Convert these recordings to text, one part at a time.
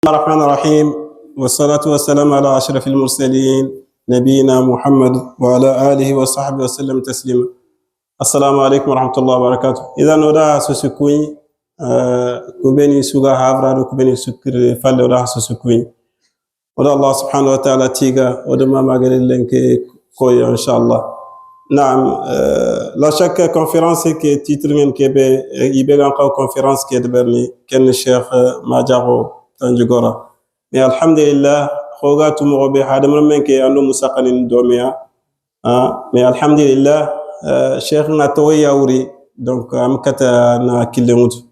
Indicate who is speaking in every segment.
Speaker 1: الله الرحمن الرحيم والصلاة والسلام على أشرف المرسلين نبينا محمد وعلى آله وصحبه وسلم تسليما. السلام عليكم ورحمة الله وبركاته. إذا نودا سوسكوين كوبيني سوغا هافرا كوبيني سكر فال ودا سوسكوين ودا الله سبحانه وتعالى تيغا ودا ما ماغل لينك كوي إن شاء الله. نعم لا شك كونفرنس كي تيترين كيبي يبقى نقاو كونفرنس كي دبرني كان الشيخ ماجاغو تنجغورا مي الحمد لله خوغاتو مغبي هذا من كي انو مساقن دوميا مي الحمد لله شيخنا توي ياوري دونك ام كتا نا كيلموت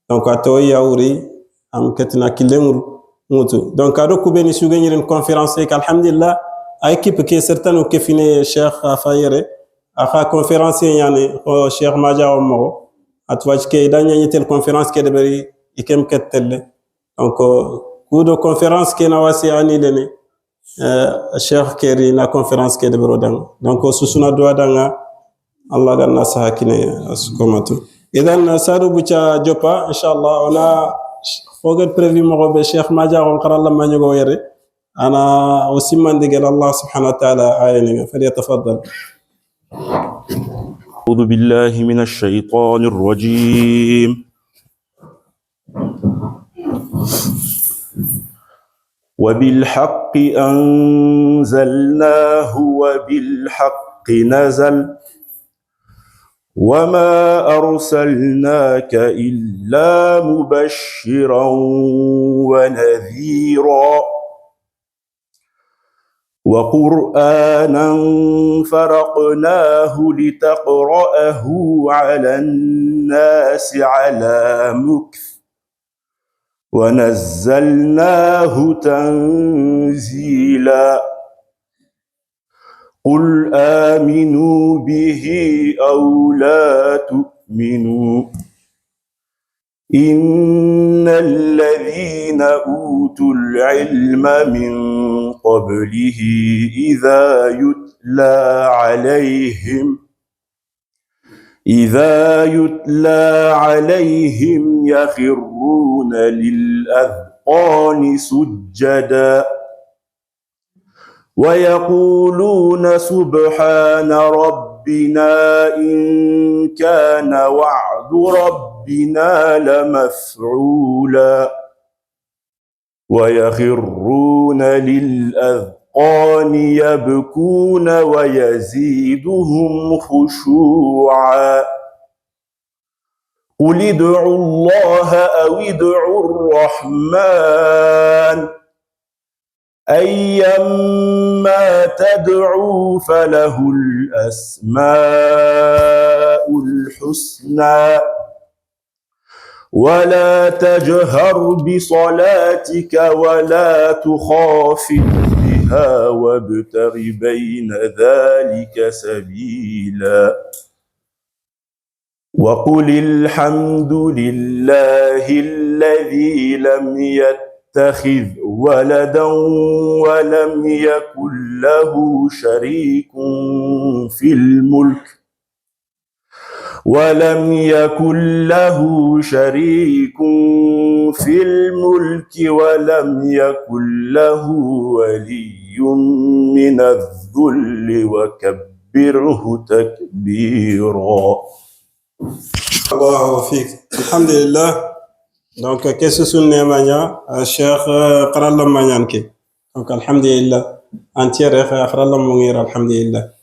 Speaker 1: دونك توي ياوري ام كتنا كيلموت دونك ادو كوبيني سوغنيرن كونفرنس كي الحمد لله ايكيب كي سيرتانو كيفيني شيخ فايري اخا كونفرنس يعني شيخ ماجاو مو اتواج كي دانيا نيتل كونفرنس كي دبري يكم كتل دونك كودو كونفرنس كي نواسي اني لني الشيخ كيري نا كونفرنس كي دبرو دان دونك سوسنا دوا دان الله غنا ساكنه اسكوماتو اذا سارو بوچا جوبا ان شاء الله انا فوغت بريفي مغو be Cheikh Madiakhon قرال لما نيغو يري انا وسيمان ديغل الله سبحانه وتعالى عيني فليتفضل.
Speaker 2: أعوذ بالله من الشيطان الرجيم. وبالحق أنزلناه وبالحق نزل وما أرسلناك إلا مبشرا ونذيرا وقرآنا فرقناه لتقرأه على الناس على مكث ونزلناه تنزيلا قل آمنوا به أو لا تؤمنوا إن الذين أوتوا العلم من قبله إذا يتلى عليهم يخرون للأذقان سجدا ويقولون سبحان ربنا إن كان وعد ربنا لمفعولا ويخرون للأذقان يبكون ويزيدهم خشوعا قل ادعوا الله أو ادعوا الرحمن أيما تدعوا فله الأسماء الحسنى ولا تجهر بصلاتك ولا تخافت بها وابتغ بين ذلك سبيلا وقل الحمد لله الذي لم يتخذ ولدا ولم يكن له شريك في الملك ولم يكن له شريك في الملك ولم يكن له ولي من الذل وكبره تكبيرا.
Speaker 1: الله فيك الحمد لله. دونك كيسو سنة مانيا الشيخ قرال لما ينكي دونك الحمد لله انتير قرال لما غير الحمد لله.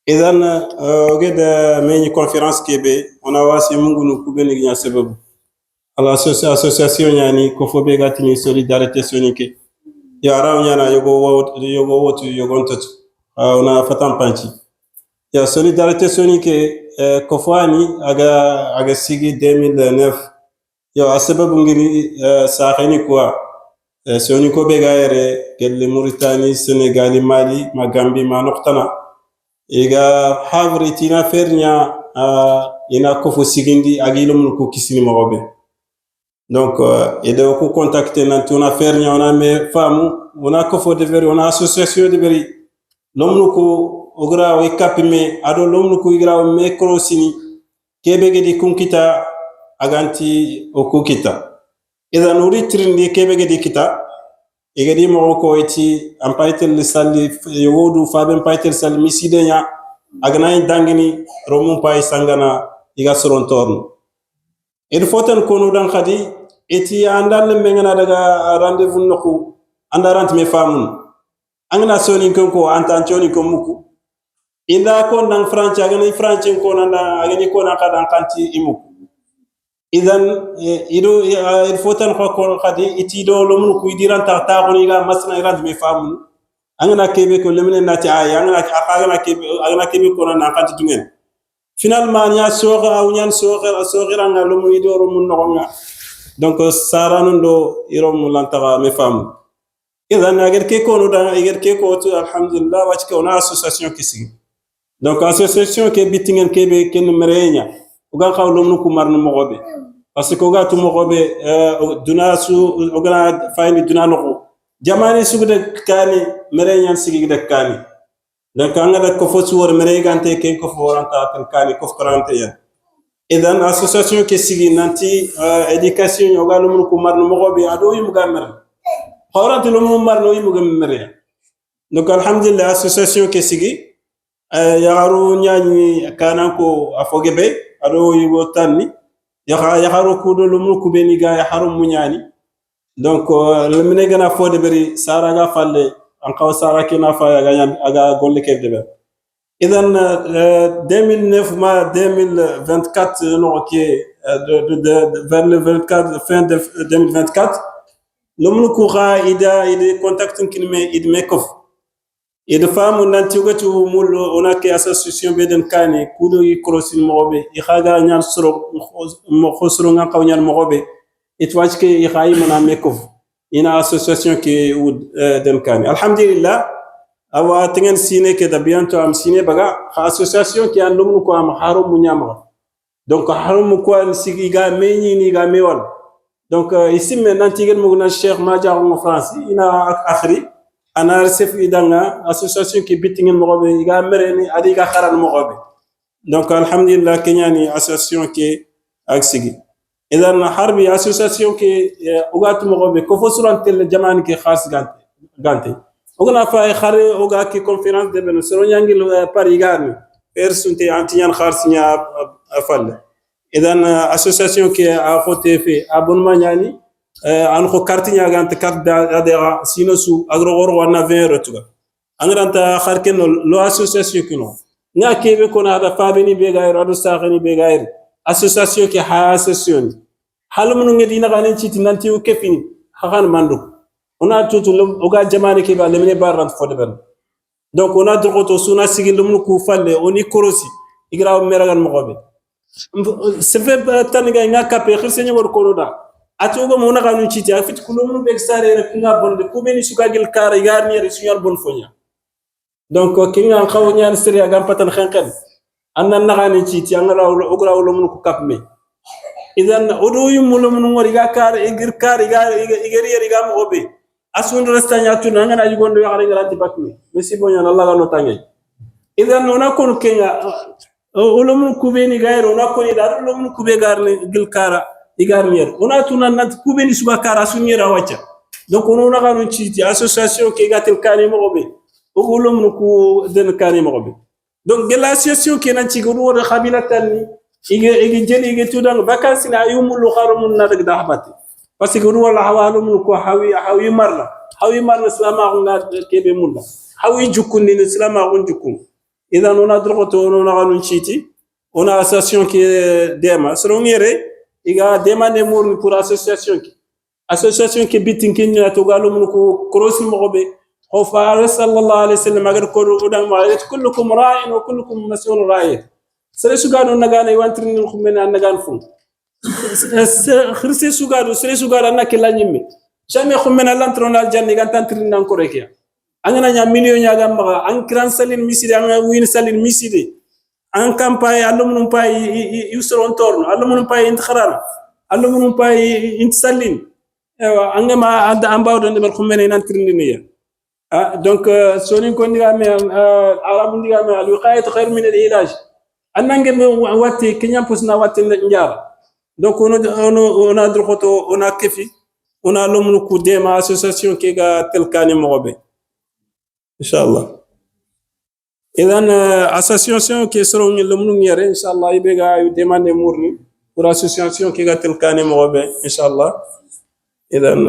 Speaker 1: إذا وجد ميني كونفرنس كيبي أنا واسي مونغو كوبيني غيا سبب على أسوسياسيون يعني كوفوبي غاتني سوليداريتي سونيكي يا رام يانا يوغو ووتو يوغونتو أنا فتام بانشي يا سوليداريتي سونيكي كوفواني أغا سيغي 2009 يا سبب غيري ساخيني كوا سونيكو بيغايري كل موريتاني سنغالي مالي ما غامبي ما نقطنا iga havri tina fernya ina kofo sigindi agilum ko kisini magobe donc ede ko contacter nantuna fernya ona me famu ona kofo de veri ona association de veri lomnu ko ogra o kapime ado lomnu ko igra o me krosini kebe gedi kunkita aganti o kukita idan uri tirindi kebe gedi kita igedi mo ko iti ampaitel salli yodu faben paitel salli misidenya agana dangini romun pay sangana iga soron torno il foten kono dan khadi eti andal mengana daga rendez-vous noku andarant me famun angana soni konko anta choni ko muku inda ko nang france agana france ko nanda agani ko na kadan kanti imuku idan ido il foten ko khadi eti do lomun ku idiran ta goni ga masna irad me famun angana kebe ko lemne nati ay angana kebe ko na kanti dungen finalement nya soga aw nyan soga nga lumu idoro mun nogonga donc saranun do irom lantara me fam idan agar ke ko no da agar ke ko to alhamdulillah wach ko na association kisi donc association ke bitingen ke be ken merenya uga xaw lumu ku marno mogobe parce que uga tu mogobe duna su uga fayni duna no jamani su de kani merenya sigi de kani donc angada ko fo suwor mere gante ken ko fo ranta tan kani ko farante ya idan association ke sigi nanti education yoga lumun ko marno mogobe ado yimu gamer xawrante lumun marno yimu gamer donc alhamdulillah association ke sigi yagaru nyani kana ko afogebe ado yiwo tanni yagaru ko do lumun ko beni ga harum munyani donc lemine gana fo de beri sara ga falle en kaw sara kina fa aga golle ke debe idan 2009 ma 2024 no qui vers le 24 fin de 2024 l'homme coura ida contacte kin me id mekof id fam nanti gatu mul ona ke association beden kane kudo yi crossin mobe i khaga nyal soro mo khosro nga kaw nyal mobe it wach ke i khayi mana mekof ina association qui den kani alhamdulillah awa tengen sine ke da bientôt am sine baga association qui an lumu ko am harum munyama donc harum ko an sigi ga meñi ni ga mewal donc ici maintenant tigen mo na cheikh madia en France ina akhri ana recef idanga association qui bitingen mo be ga mereni adi ga kharan mo be donc alhamdulillah kenyani association qui aksigi idan harbi association ke ugat mo be ko fosuran tel jamani ke khas gante ogna fa khare oga ki conférence de ben sero nyangi Paris garni persunte antiyan kharsinya afal idan association ke a khote fe abonnement nyani an ko carte nya gante carte d'adhérent sino su agrogor wana 20 € tuga angranta kharken lo association kino nya kebe ko na da fabini be gairo ado saxani be gairo association ke ha association halum ngedi na ganen ci tinanti o kefini xaxan mandu ona tutu oga jamane ke ba lemne barant fode ben donc ona droto suna sigi lum ku falle oni korosi igraw meragan mogobe se fait taniga nga kapé xirse ngor koroda atogo mo na ganu ci ti afit kulum be sare rek nga bonde ko beni suka gel kara yarni suñal bon fonya donc ki nga xaw ñaan sere agam patan xenxen anna na ganu ci ti nga raw ograw lum ku kapme idan odo yumulum ngori ga kar igir kar igeri ga mogobe asun restanya tuna ngana yugondo yaxare garanti bakme messi bonya Allah ga no tangay idan ona kon kenga ulum kubeni gairo ona kon ida ulum kube garne gil kara igarnier ona tuna nat kubeni suba kara sunyera wacha donc ona ga no ci association ke gatel kani mogobe ulum ku den kani mogobe donc de l'association ke nan ci godo wona khabila tanni ige jeli ige tudang vacances na yumul kharumun na dag dahbati parce que wala hawalum ko hawi marla islama nga kebe mulla hawi jukundi islama gon jukun idan ona drogoto ona ganu chiti ona association qui dema srongere iga demande mur pour association qui bitin kenya to galum ko cross mogobe khofa sallallahu alaihi wasallam agar ko odang ma kullukum ra'in wa kullukum mas'ulun ra'in sere sugano nagana wantrin khumena nagan fun khirse sugado sere sugado anake lanyime jamais khumena lantronal janni gantantrin nan ko rekia angana nya million nya gamba an kran salin miside an win salin miside an campagne alumnum pay yusron torno alumnum pay intkharana alumnum pay intsalin ewa angama anda ambawdo ndebal khumena nantrin niya donc soni ko ndiga me arabu ndiga me al wiqayat khair min al ilaj annange watti kenya pusna watti njara donc on a droto on a kefi on a l'homme ku dema association qui ga tel kani mobe inshallah idan association qui sera une l'homme ngere inshallah ibe ga yu demander mourni pour association qui ga tel kani mobe inshallah idan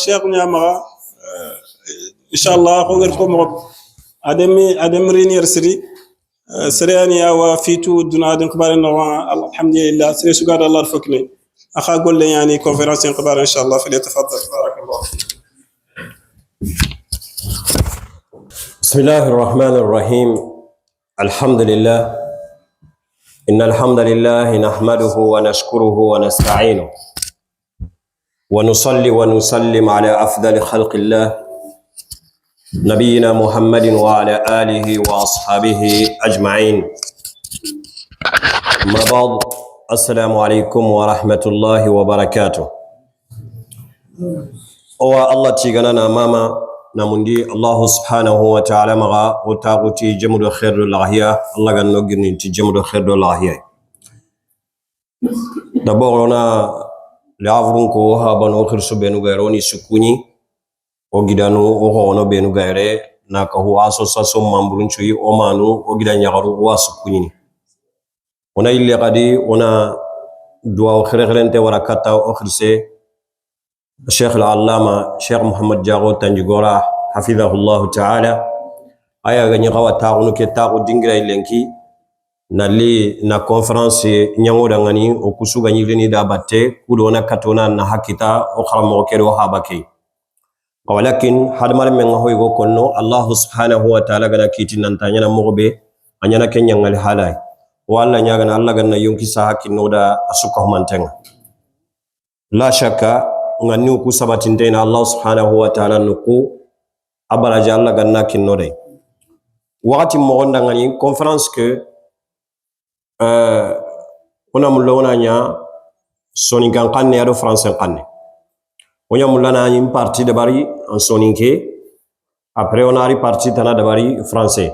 Speaker 1: cheikh nyama inshallah ko ger ko mo adem réunir siri سرياني أو فيتو دون هذا كبار إنه الحمد لله سري سجاد الله الفكني أخا أقول لي يعني كونفرنس كبار إن شاء الله فليتفضل بارك الله.
Speaker 3: بسم الله الرحمن الرحيم الحمد لله إن الحمد لله نحمده ونشكره ونستعينه ونصلي ونسلم على أفضل خلق الله نبينا محمد وعلى آله وأصحابه أجمعين ما بعد السلام عليكم ورحمة الله وبركاته الله تيغانا ماما نموندي الله سبحانه وتعالى مغا وتاغوتي جمد خير اللاهية الله غن نوغرني تي جمد خير اللاهية دابورنا لافرونكو هابانو خرسو بينو غيروني سكوني ogidanu ohono benu gaire na ka ho association membre nchui omanu ogida nyagaru wasu kunyini ona ille qadi ona dua khirelente wara kata okhirse Sheikh al-Allama Sheikh Muhammad Jago Tanjigora hafidhahullah ta'ala aya ganyi gawa taunu ke tagu dingira ilenki nali na conference nyangoda ngani okusuga nyilini da batte kudo na katona na hakita okharamo kero habake ولكن هذا ما من هو يقول كنو الله سبحانه وتعالى جنا كيتي نانتانيا نمغبي أنينا كنيا نغالي حالاي والله نياغنا الله جنا يونكي ساها كنودا أسوكه مانتنا لا شك غنيو كسباتين تين الله سبحانه وتعالى نكو أبرج الله جنا كنودي وقت مغندا غني كونفرنس ك هنا ملونا نيا سوني كان قاني أدو فرنسا قاني on a moulana une partie de bari en soninké après on a une partie tana de bari français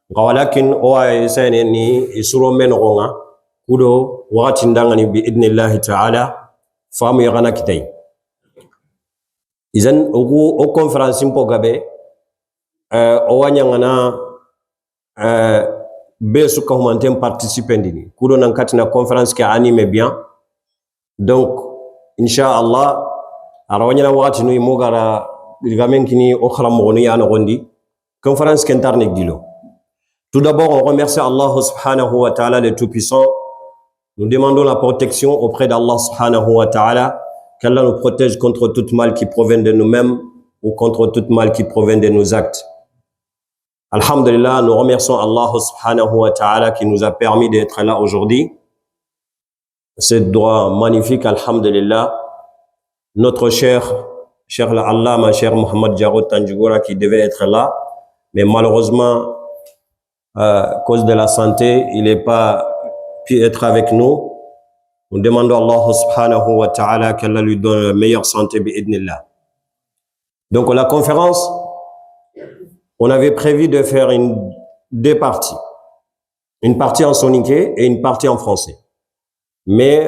Speaker 3: walakin o ay sene ni isuro men gonga kudo wati ndangani bi idnillah ta'ala famu yagana kitay izan o conférence mpo gabe o wanyangana be su ko mantem participer ndini kudo nan katina conférence ki anime bien donc inshallah arawanyana wakati nui mogara ligamenkini okhra mogoni yana gondi conférence kentarnek dilo. Tout d'abord on remercie Allah subhanahu wa ta'ala le tout-puissant. Nous demandons la protection auprès d'Allah subhanahu wa ta'ala qu'Allah nous protège contre tout mal qui provient de nous-mêmes ou contre tout mal qui provient de nos actes. Alhamdulillah, nous remercions Allah subhanahu wa ta'ala qui nous a permis d'être là aujourd'hui. C'est droit magnifique, alhamdulillah. Notre cher Allama, cher Mohamed Jago Tanjigora qui devait être là, mais malheureusement, à cause de la santé, il n'est pas pu être avec nous. Nous demandons à Allah subhanahu wa ta'ala qu'Allah lui donne la meilleure santé, bi'idnillah. Donc la conférence, on avait prévu de faire deux parties. Une partie en soninké et une partie en français. Mais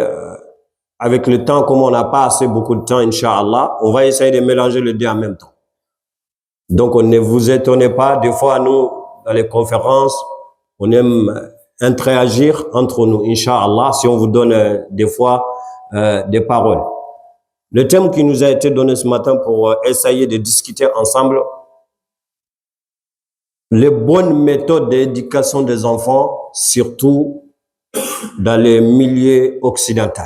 Speaker 3: avec le temps, comme on n'a pas assez beaucoup de temps, Inch'Allah, on va essayer de mélanger les deux en même temps. Donc, ne vous étonnez pas, des fois, nous, dans les conférences, on aime interagir entre nous, Inch'Allah, si on vous donne des fois des paroles. Le thème qui nous a été donné ce matin pour essayer de discuter ensemble, les bonnes méthodes d'éducation des enfants, surtout dans les milieux occidentaux.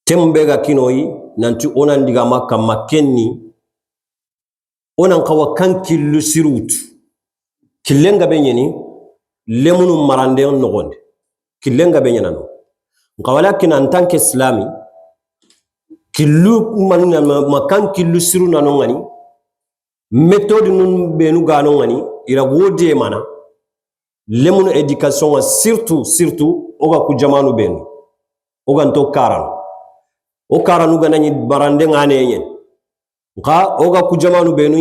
Speaker 3: Tembega kinoi nanti onan digama kama kenni onan kawa kan killu sirut killenga benyeni lemunu marande on nogonde killenga benyana no walakin en tant qu'islami killu manina makan killu siru nanongani méthode nun benu ganongani ira wodi mana lemunu éducation surtout oga ku jamanu benu oga nto karan o karanu ganani barande ngane yen nga oga ku jamanu benu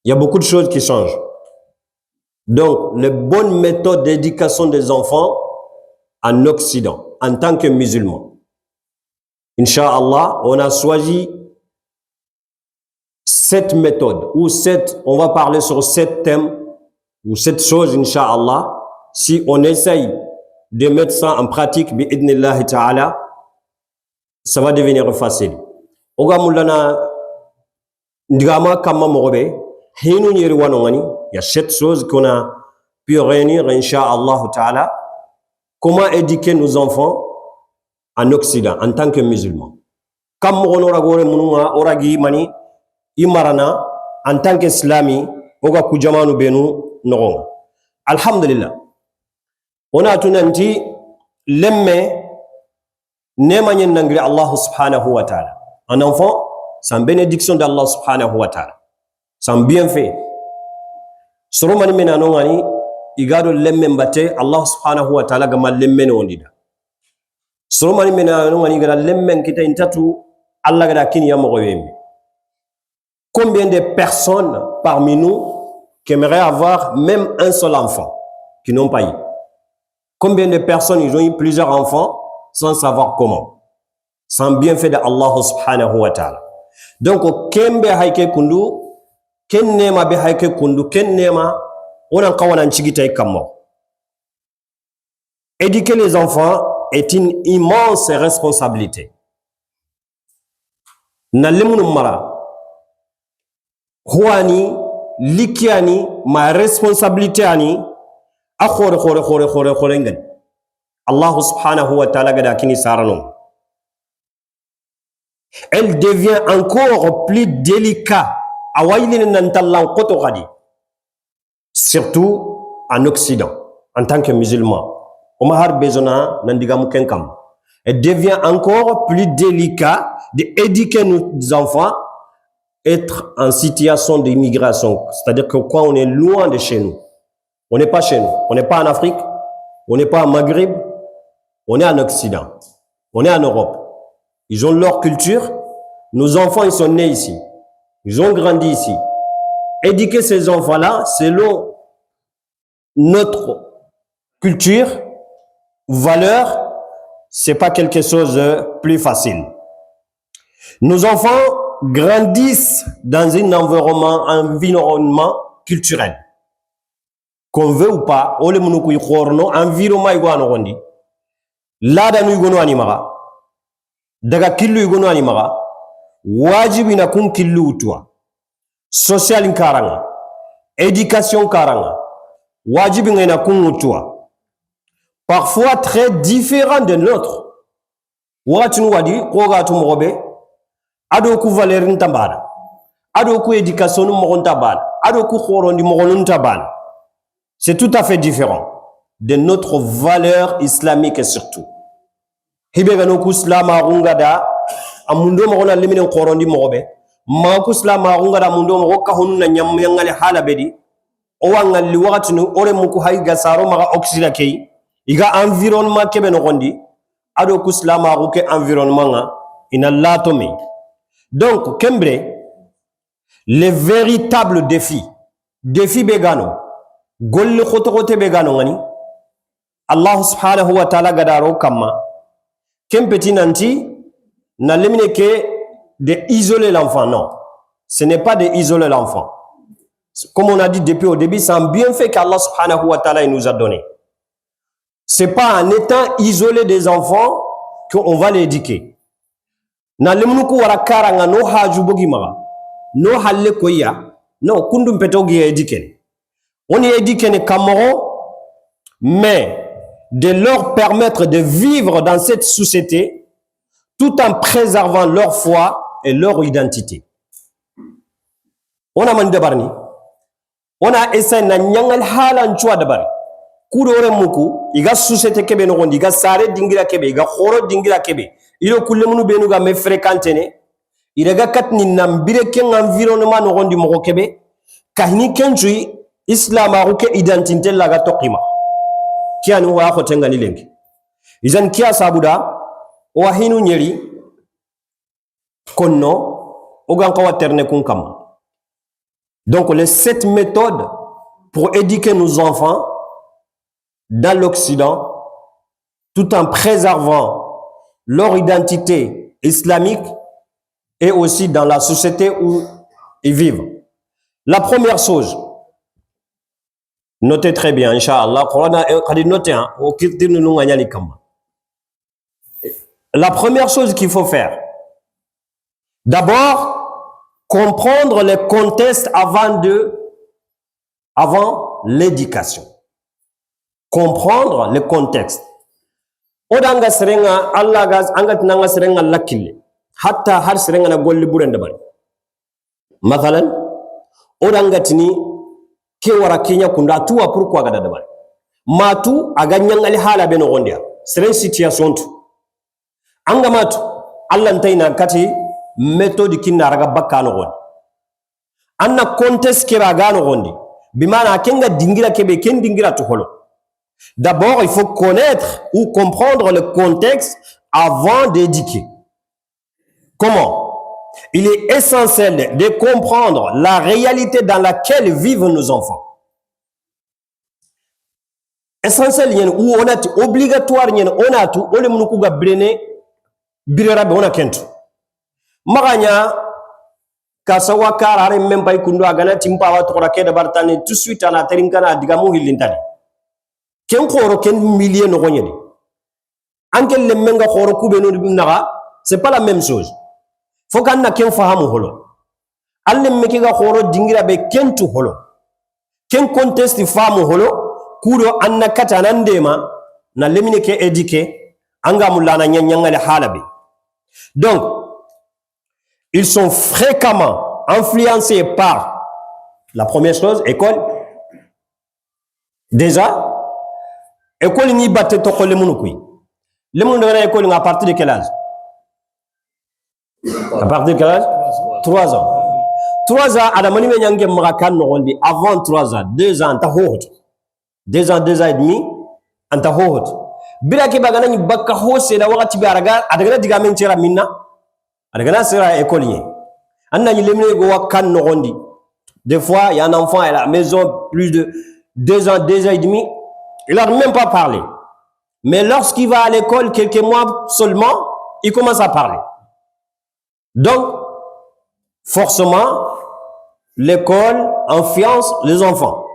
Speaker 3: il y a beaucoup de choses qui changent. Donc les bonnes méthodes d'éducation des enfants en Occident, en tant que musulman. Inch'Allah, on a choisi cette méthode, ou on va parler sur 7 thèmes, ou 7 choses, Inch'Allah. Si on essaye de mettre ça en pratique, bi'idnillahi ta'ala, ça va devenir facile. Oga mulana ndigama kama mogobe, hinu nyeri wanongani, il y a 7 choses qu'on a pu réunir, Inch'Allah ta'ala. Comment éduquer nos enfants en Occident, en tant que musulmans. Comme on gore mununga oragi mani imarana en tant qu'Islami, oga kujamanu benu noronga. Alhamdulillah. On a tunanti lemme nema nangri Allah subhanahu wa ta'ala. Un enfant, c'est une bénédiction d'Allah subhanahu wa ta'ala. C'est un bienfait. Soromani menanongani igado lemme mbate Allah subhanahu wa ta'ala gama lemme no ondida. Soromani menanongani igado lemme kita intatu Allah gada kini ya mogoyembe. Combien de personnes parmi nous qui aimeraient avoir même un seul enfant qui n'ont pas eu? Combien de personnes ils ont eu plusieurs enfants sans savoir comment? Sans bienfait de Allah subhanahu wa ta'ala. Donc kembe haike kundu ken nema be haike kundu ken nema onan kawana nchigita ikamo. Éduquer les enfants est une immense responsabilité. Na lemunu mara huani likiani ma responsabilité ani khore ngal Allah subhanahu wa ta'ala gada kini sarano. Elle devient encore plus délicat surtout en Occident en tant que musulman. Elle devient encore plus délicat d'éduquer nos enfants être en situation d'immigration, c'est-à-dire que quand on est loin de chez nous, on n'est pas chez nous, on n'est pas en Afrique, on n'est pas en Maghreb, on est en Occident, on est en Europe. Ils ont leur culture, nos enfants ils sont nés ici, ils ont grandi ici. Éduquer ces enfants-là selon notre culture, valeur, c'est pas quelque chose de plus facile. Nos enfants grandissent dans un environnement culturel. Qu'on veut ou pas, on le monoku yikhorno environnement igwano gondi. Lada nu igono animara. Daga killu igono animara. Wajibi na kun killu utwa. Social karanga. Éducation karanga. Wajibi na kun utwa. Parfois très différent de l'autre. Watinu wadi koga tumrobe. Ado ku valeur ntambana. Ado ku éducation mo ntabana. Ado ku khorondi mo ntabana. C'est tout à fait différent de notre valeur islamique surtout. Hibegano ku islam arungada amundo mo na limine khorondi mo be. Ma ku islam arungada amundo mo ka honu na nyam yangale hala bedi. O wangali wakati nu ore mu ku hay gasaro ma oxyda kay. Iga environnement kebe no gondi. Ado ku islam aruke environnement nga ina latome. Donc kembre les véritables défis begano golli khotokote begano ngani Allah subhanahu wa ta'ala gadaro kama kempeti nanti na lemine ke de isoler l'enfant. Non, ce n'est pas de isoler l'enfant. Comme on a dit depuis au début, c'est un bienfait qu'Allah subhanahu wa ta'ala nous a donné. C'est pas en étant isolé des enfants qu'on va l'éduquer. Na lemnuku warakara nga no haju bogi maga no halle koya no kundum petogi éduquer. On y éduque les Cameroun, mais de leur permettre de vivre dans cette société tout en préservant leur foi et leur identité. On a mandi barni. On a essayé na nyangal halan chwa dabari. Kudore muku iga société kebe no gondi iga sare dingira kebe iga khoro dingira kebe. Ilo kulemunu benu ga me fréquentene. Iraga katni nambire ken environnement no gondi moko kebe. Kahini kenchui Islam a ruke identité la ga tokima kiani wa ko tenga ni lengi izan kia sabuda wa hinu nyeri konno ogan ko waterne kun kam. Donc les 7 méthodes pour éduquer nos enfants dans l'Occident, tout en préservant leur identité islamique et aussi dans la société où ils vivent. La première chose, notez très bien, Inch'Allah, la première chose qu'il faut faire, d'abord, comprendre le contexte avant l'éducation. Comprendre le contexte. Odanga serenga Allah gaz angat nanga serenga lakille. Hatta har serenga na golli burende bari. Mathalan, odanga tini ke wara Kenya kunda tuwa pourquoi gada dabari. Matu aganyangali hala beno gondia. Seren situation tu. Anga matu Allah ntaina kati méthode kinna raga bakkano gondi. Anna contexte kira gano gondi. Bimana kenga dingira kebe ken dingira to holo. D'abord, il faut connaître ou comprendre le contexte avant d'éduquer. Comment? Il est essentiel de comprendre la réalité dans laquelle vivent nos enfants. Essentiel où on a obligatoire on a tout on le munukuga brene birerabe on a kentu. Maganya kasawa karare même pas ikundo agana timpa wa tokora ke bartani tout de suite ana terinkana digamu hilintani. Ken khoro ken millier no gonyedi ankel le menga khoro kube no naga c'est pas la même chose. Faut qu'on na ken fahamu holo alle meki ga khoro dingira be kentu holo ken contest fahamu holo kudo anna kata nandema na lemine ke éduquer anga mulana nyanyangale halabi. Donc ils sont fréquemment influencés par la première chose, école. Déjà, école ni batte to le munukui. Le monde de l'école à partir de quel âge? À partir de quel âge? 3 ans. 3 ans, à la monnaie nyange marakan no dit avant 3 ans, 2 ans ta hot. 2 ans, 2 ans et demi, anta hot. Bila ke bagana ni bakka hose la wakati baraga adagana digamen tira minna. Adagana sera écolier. Anna ni lemine go wakan no gondi. Des fois, il y a un enfant à la maison plus de 2 ans, 2 ans et demi, il n'a même pas parlé. Mais lorsqu'il va à l'école, quelques mois seulement, il commence à parler. Donc, forcément, l'école influence les enfants.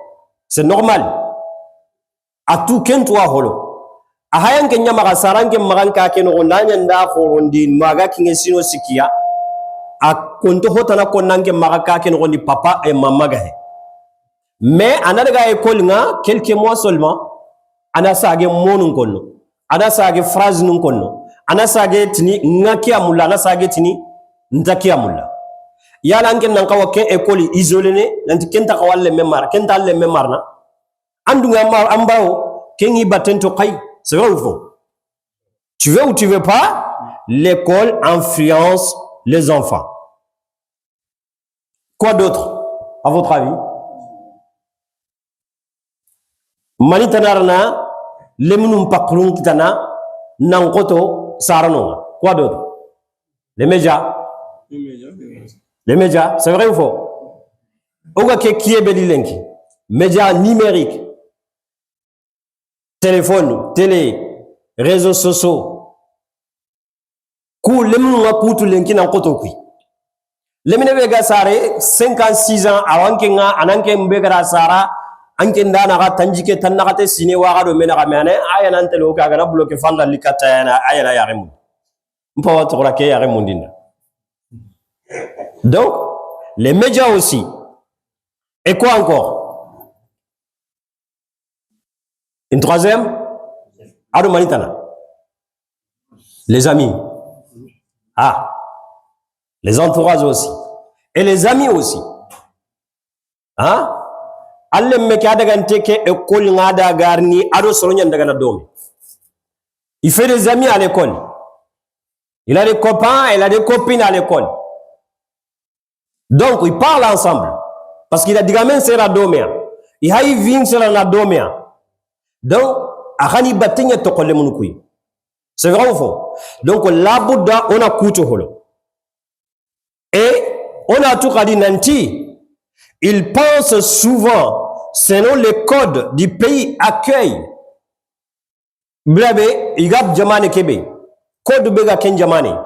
Speaker 3: C'est normal. A tout ken toi holo. A hayan kenya maga saranke maganka ken ronanya nda khorondi maga kingesino sikia. A konto hotana konange maga ken rondi papa et maman gahe. Mais anadaga école nga quelques mois seulement ana sage monun konno ana sage phrase nun konno ana sage tini ngaki amulla ana sage tini ntaki amulla yala ngen nan kawa ken école isolé ne nanti kenta kawalle memar kenta alle memarna andunga mar ambao kengi batento kay c'est vrai ou faux? Tu veux ou tu veux pas, l'école influence les enfants. Quoi d'autre à votre avis? Manitanarna lemunum pakrun kitana nankoto sarano. Quoi d'autre? Les médias. Les médias, c'est vrai ou faux? Oga ke kiye belilenki. Médias numériques. Téléphone, télé, réseaux sociaux. Ku lemunum akutu lenki nankoto kui. Lemine bega sare 56 ans awanke nga ananke mbegara sara anke ndana ga tanjike tanakate sine waga do mena ga mane aya nante lo ka ga bloquer fanda likata yana aya na yare mu mpa watu ko ke yare mundina. Donc les médias aussi. Et quoi encore? Une troisième? Ado manitana. Les amis. Ah. Les entourages aussi. Et les amis aussi. Hein? Il fait des amis à l'école. Il a des copains, il a des copines à l'école. Donc, ils parlent ensemble. Parce qu'il a dit que c'est la domia. Il a eu vin sur la domia. Donc, c'est vrai ou faux? Donc, là, on a coutu holo. Et on a tout dit nanti, ils pensent souvent selon les codes du pays accueil. Blabe, igab jamane kebe. Code bega ken jamane.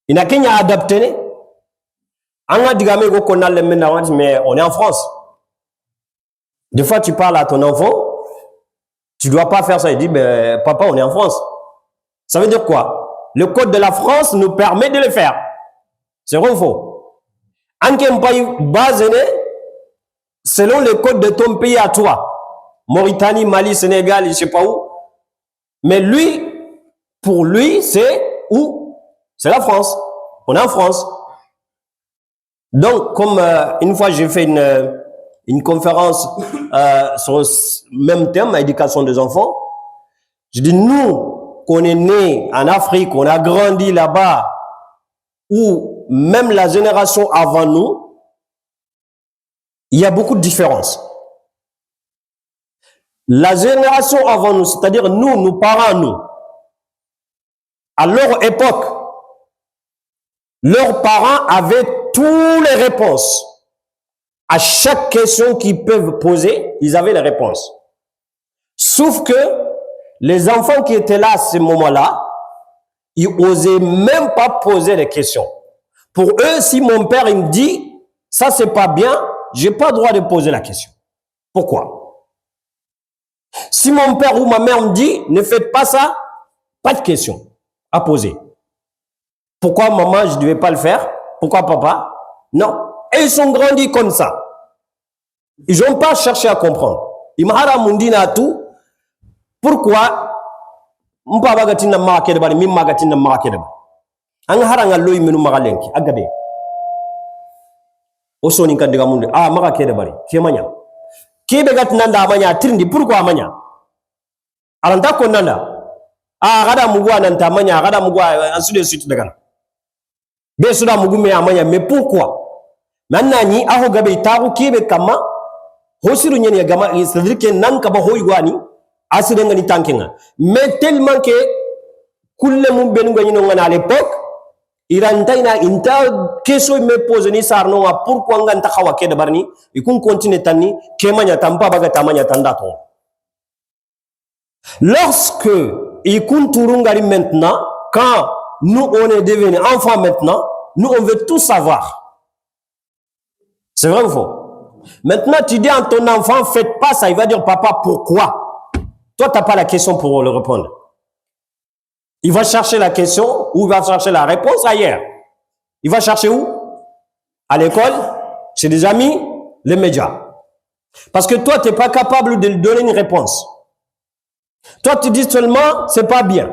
Speaker 3: Ina Kenya adapté. Anga digame go konal le mena, mais on est en France. Des fois, tu parles à ton enfant, tu dois pas faire ça. Il dit, ben, papa, on est en France. Ça veut dire quoi? Le code de la France nous permet de le faire. C'est vrai ou faux? Anke mpayi basene, selon le code de ton pays à toi. Mauritanie, Mali, Sénégal, je sais pas où. Mais lui, pour lui, c'est où? C'est la France. On est en France. Donc, comme une fois j'ai fait une conférence sur le même thème, éducation des enfants, je dis, nous, qu'on est nés en Afrique, on a grandi là-bas, où même la génération avant nous, il y a beaucoup de différences. La génération avant nous, c'est-à-dire nous, nos parents, nous, à leur époque, leurs parents avaient toutes les réponses. À chaque question qu'ils peuvent poser, ils avaient les réponses. Sauf que les enfants qui étaient là à ce moment-là, ils osaient même pas poser les questions. Pour eux, si mon père il me dit, ça c'est pas bien, j'ai pas le droit de poser la question. Pourquoi? Si mon père ou ma mère me dit, ne faites pas ça, pas de question à poser. Pourquoi maman, je ne devais pas le faire? Pourquoi papa? Non. Et ils sont grandis comme ça. Ils n'ont pas cherché à comprendre. Ils m'ont dit tout. Pourquoi? M'papa gatina marqué de bari, mimma gatina marqué de bari. Ang haranga loy menu magalenki, agabe. Oso ni kandiga munde, ah marqué de bari, kemanya. Kebe gatina nda amanya trindi, pourquoi amanya? Alanta konanda. Ah gada mugwa nanta amanya, gada mugwa ainsi de suite de gana. Be suda mugume amanya, mais pourquoi? Maintenant ni aho gabe taru kebe kama hosiru nyeni gama, c'est-à-dire que nan kaba hoygwani asirenga ni tankenga. Mais tellement que kulle mum benu gani non à l'époque, irantaina inta keso me pose ni sarno wa pourquoi nganta khawa ke de barni, ikun continue tani kemanya tampa baga tamanya tanda to. Lorsque ikun turungari maintenant, quand nous on est devenus enfants maintenant, nous on veut tout savoir. C'est vrai ou faux? Maintenant, tu dis à ton enfant, faites pas ça. Il va dire, papa, pourquoi? Toi, tu n'as pas la question pour le répondre. Il va chercher la question ou il va chercher la réponse ailleurs. Il va chercher où? À l'école, chez des amis, les médias. Parce que toi, tu n'es pas capable de lui donner une réponse. Toi, tu dis seulement, c'est pas bien.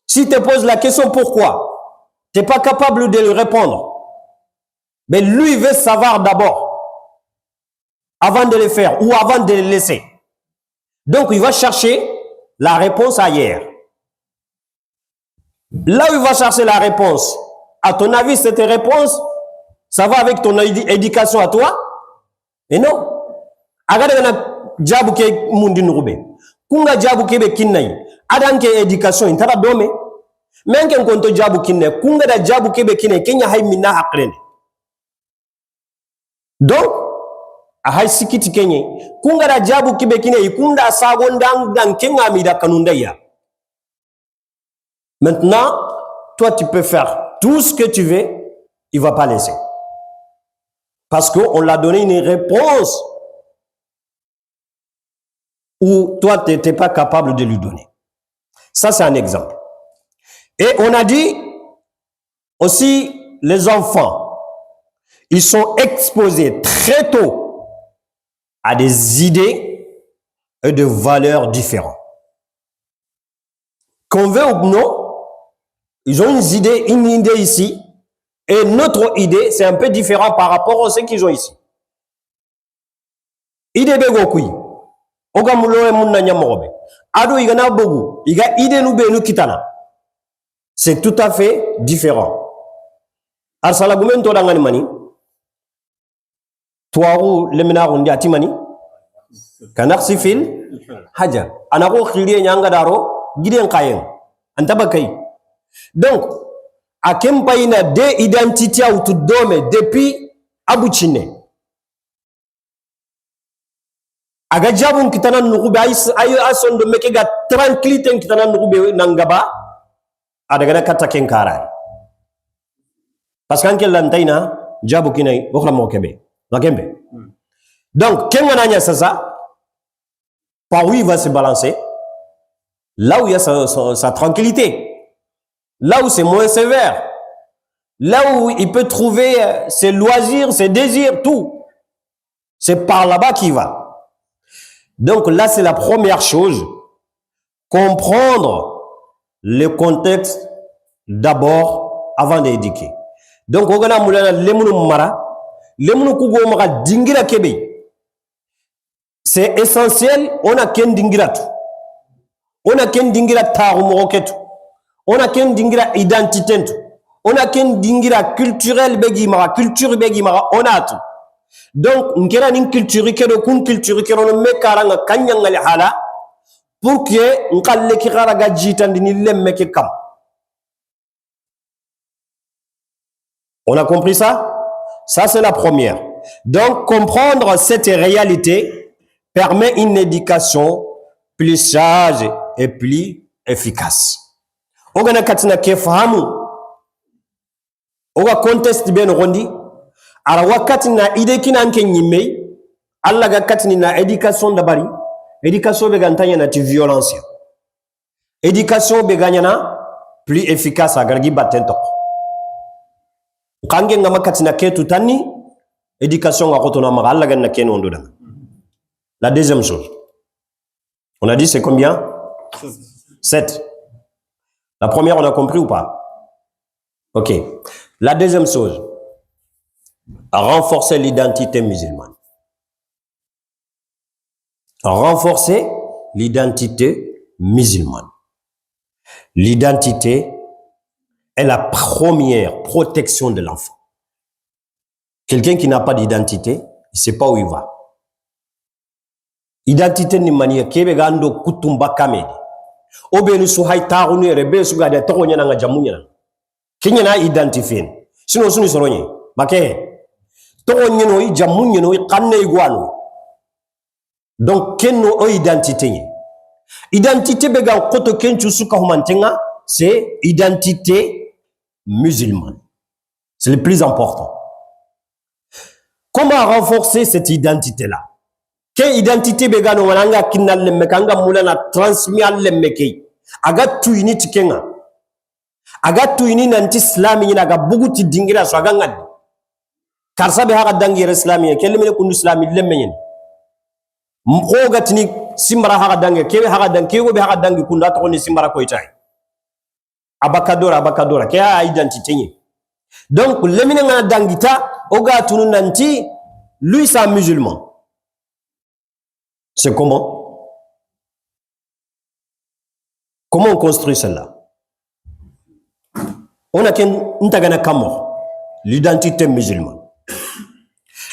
Speaker 3: Si tu te poses la question, pourquoi? Tu n'es pas capable de lui répondre. Mais lui, il veut savoir d'abord, avant de le faire ou avant de le laisser. Donc, il va chercher la réponse ailleurs. Là où il va chercher la réponse, à ton avis, cette réponse, ça va avec ton éducation à toi? Et non. Agadana jabuke mundi nurube. Kunga jabuke be kinai. Adanke éducation intara dome. Menken konto jabu kinne kunga da jabu kebe kinne kenya hay minna hakrene. Donc a hay sikiti kenye kunga da jabu kebe kinne ikunda sagondan dan kenga mida kanunda ya. Maintenant, toi tu peux faire tout ce que tu veux, il va pas laisser. Parce qu'on l'a donné une réponse où toi tu n'étais pas capable de lui donner. Ça c'est un exemple. Et on a dit aussi, les enfants, ils sont exposés très tôt à des idées et de valeurs différentes. Qu'on veut ou non, ils ont une idée ici, et notre idée, c'est un peu différent par rapport à ce qu'ils ont ici. Idée de Gokui, Ogamulo Munna Nyamorobe, Ado Igana Bogu, Iga idée nous benu kitana. C'est tout à fait différent. Arsalagumen to dangani mani. Tuaru lemina rundi atimani. Kanak sifil hajar. Anako khiliye nyanga daro giden kayen. Antabakai. Donc, akempa ina de identité ou tout dome depuis Abouchine. aga jabun kitana nugube ay asondo meke ga tranquillité kitana nugube nangaba adaga na kata ken karay parce que anke lantaina jabu kinay okhla mo kebe makembe donc ken ngana nya sasa par où il va se balancer là où il y a sa tranquillité, là où c'est moins sévère, là où il peut trouver ses loisirs, ses désirs, tout. C'est par là-bas qu'il va. Donc là, c'est la première chose. Comprendre le contexte d'abord avant d'éduquer. Donc, on a dingira kebe. C'est essentiel, on a ken dingira tout. On a ken dingira taru moroketu. On a ken dingira identité tout. On a ken dingira culturel begi mara, culture begi mara, on a tout. Donc, nkera nin culture kedo kun culture kedo no mekaranga kanyanga le hala pour que nkalle ki garaga jitandini lemme ke kam. On a compris ça? Ça, c'est la première. Donc, comprendre cette réalité permet une éducation plus sage et plus efficace. Ogana katina ke fahamu. Oga contest ben rondi. Ara wakati na ide kina nke nyime. Alla ga katini na éducation dabari. Éducation be gantanya na ti violence. Éducation be ganyana plus efficace agargi batento. Kange ngama katina ke tutani éducation ga kotona ma alla ga na ke nondo danga. La deuxième chose. On a dit c'est combien? 7. La première, on a compris ou pas? Ok. La deuxième chose, renforcer l'identité musulmane. Renforcer l'identité musulmane. L'identité est la première protection de l'enfant. Quelqu'un qui n'a pas d'identité, il ne sait pas où il va. Identité ni manière kebe gando kutumba kamedi. Obenu su hay taxunu rebe su gade to nyana nga jamunya kinya na identifier sino sunu soronye make to nyeno i jamunya no i kanne igwanu donc kenno o identité ni identité be ga koto kenchu suka humantenga c'est identité musulmane, c'est le plus important. Comment renforcer cette identité là? Quelle identité begano wananga kinal lemme kanga mulana transmis al lemme kay aga tuini tikenga aga tuini nanti islami ni naga buguti dingira so aga ngad karsa be haga dangira islami kelle mele kundu islami lemme yen mko gatini simbara haga dangira kebe haga dang kego be haga dangi kunda to ni simbara ko itay abakadora ke a identité ni donc lemine ngana dangita oga tunu nanti lui c'est un musulman. C'est comment? Comment on construit cela? On a l'identité musulmane.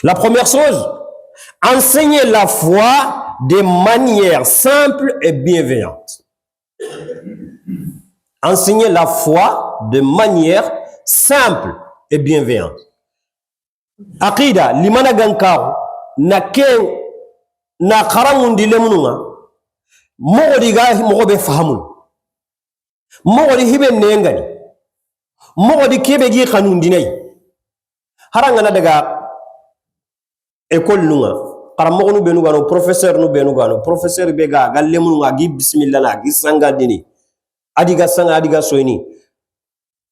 Speaker 3: La première chose, enseigner la foi de manière simple et bienveillante. Enseigner la foi de manière simple et bienveillante. Aqida, limana gankaro, na kharangundi lemununga mogodi ga mogobe fahamun mogodi hibe nengani mogodi kebe gi khanundi nay haranga na daga école nunga para mogonu benu gano professeur nu benu gano professeur be ga lemununga gi bismillah na gi sanga dini adiga sanga adiga soyni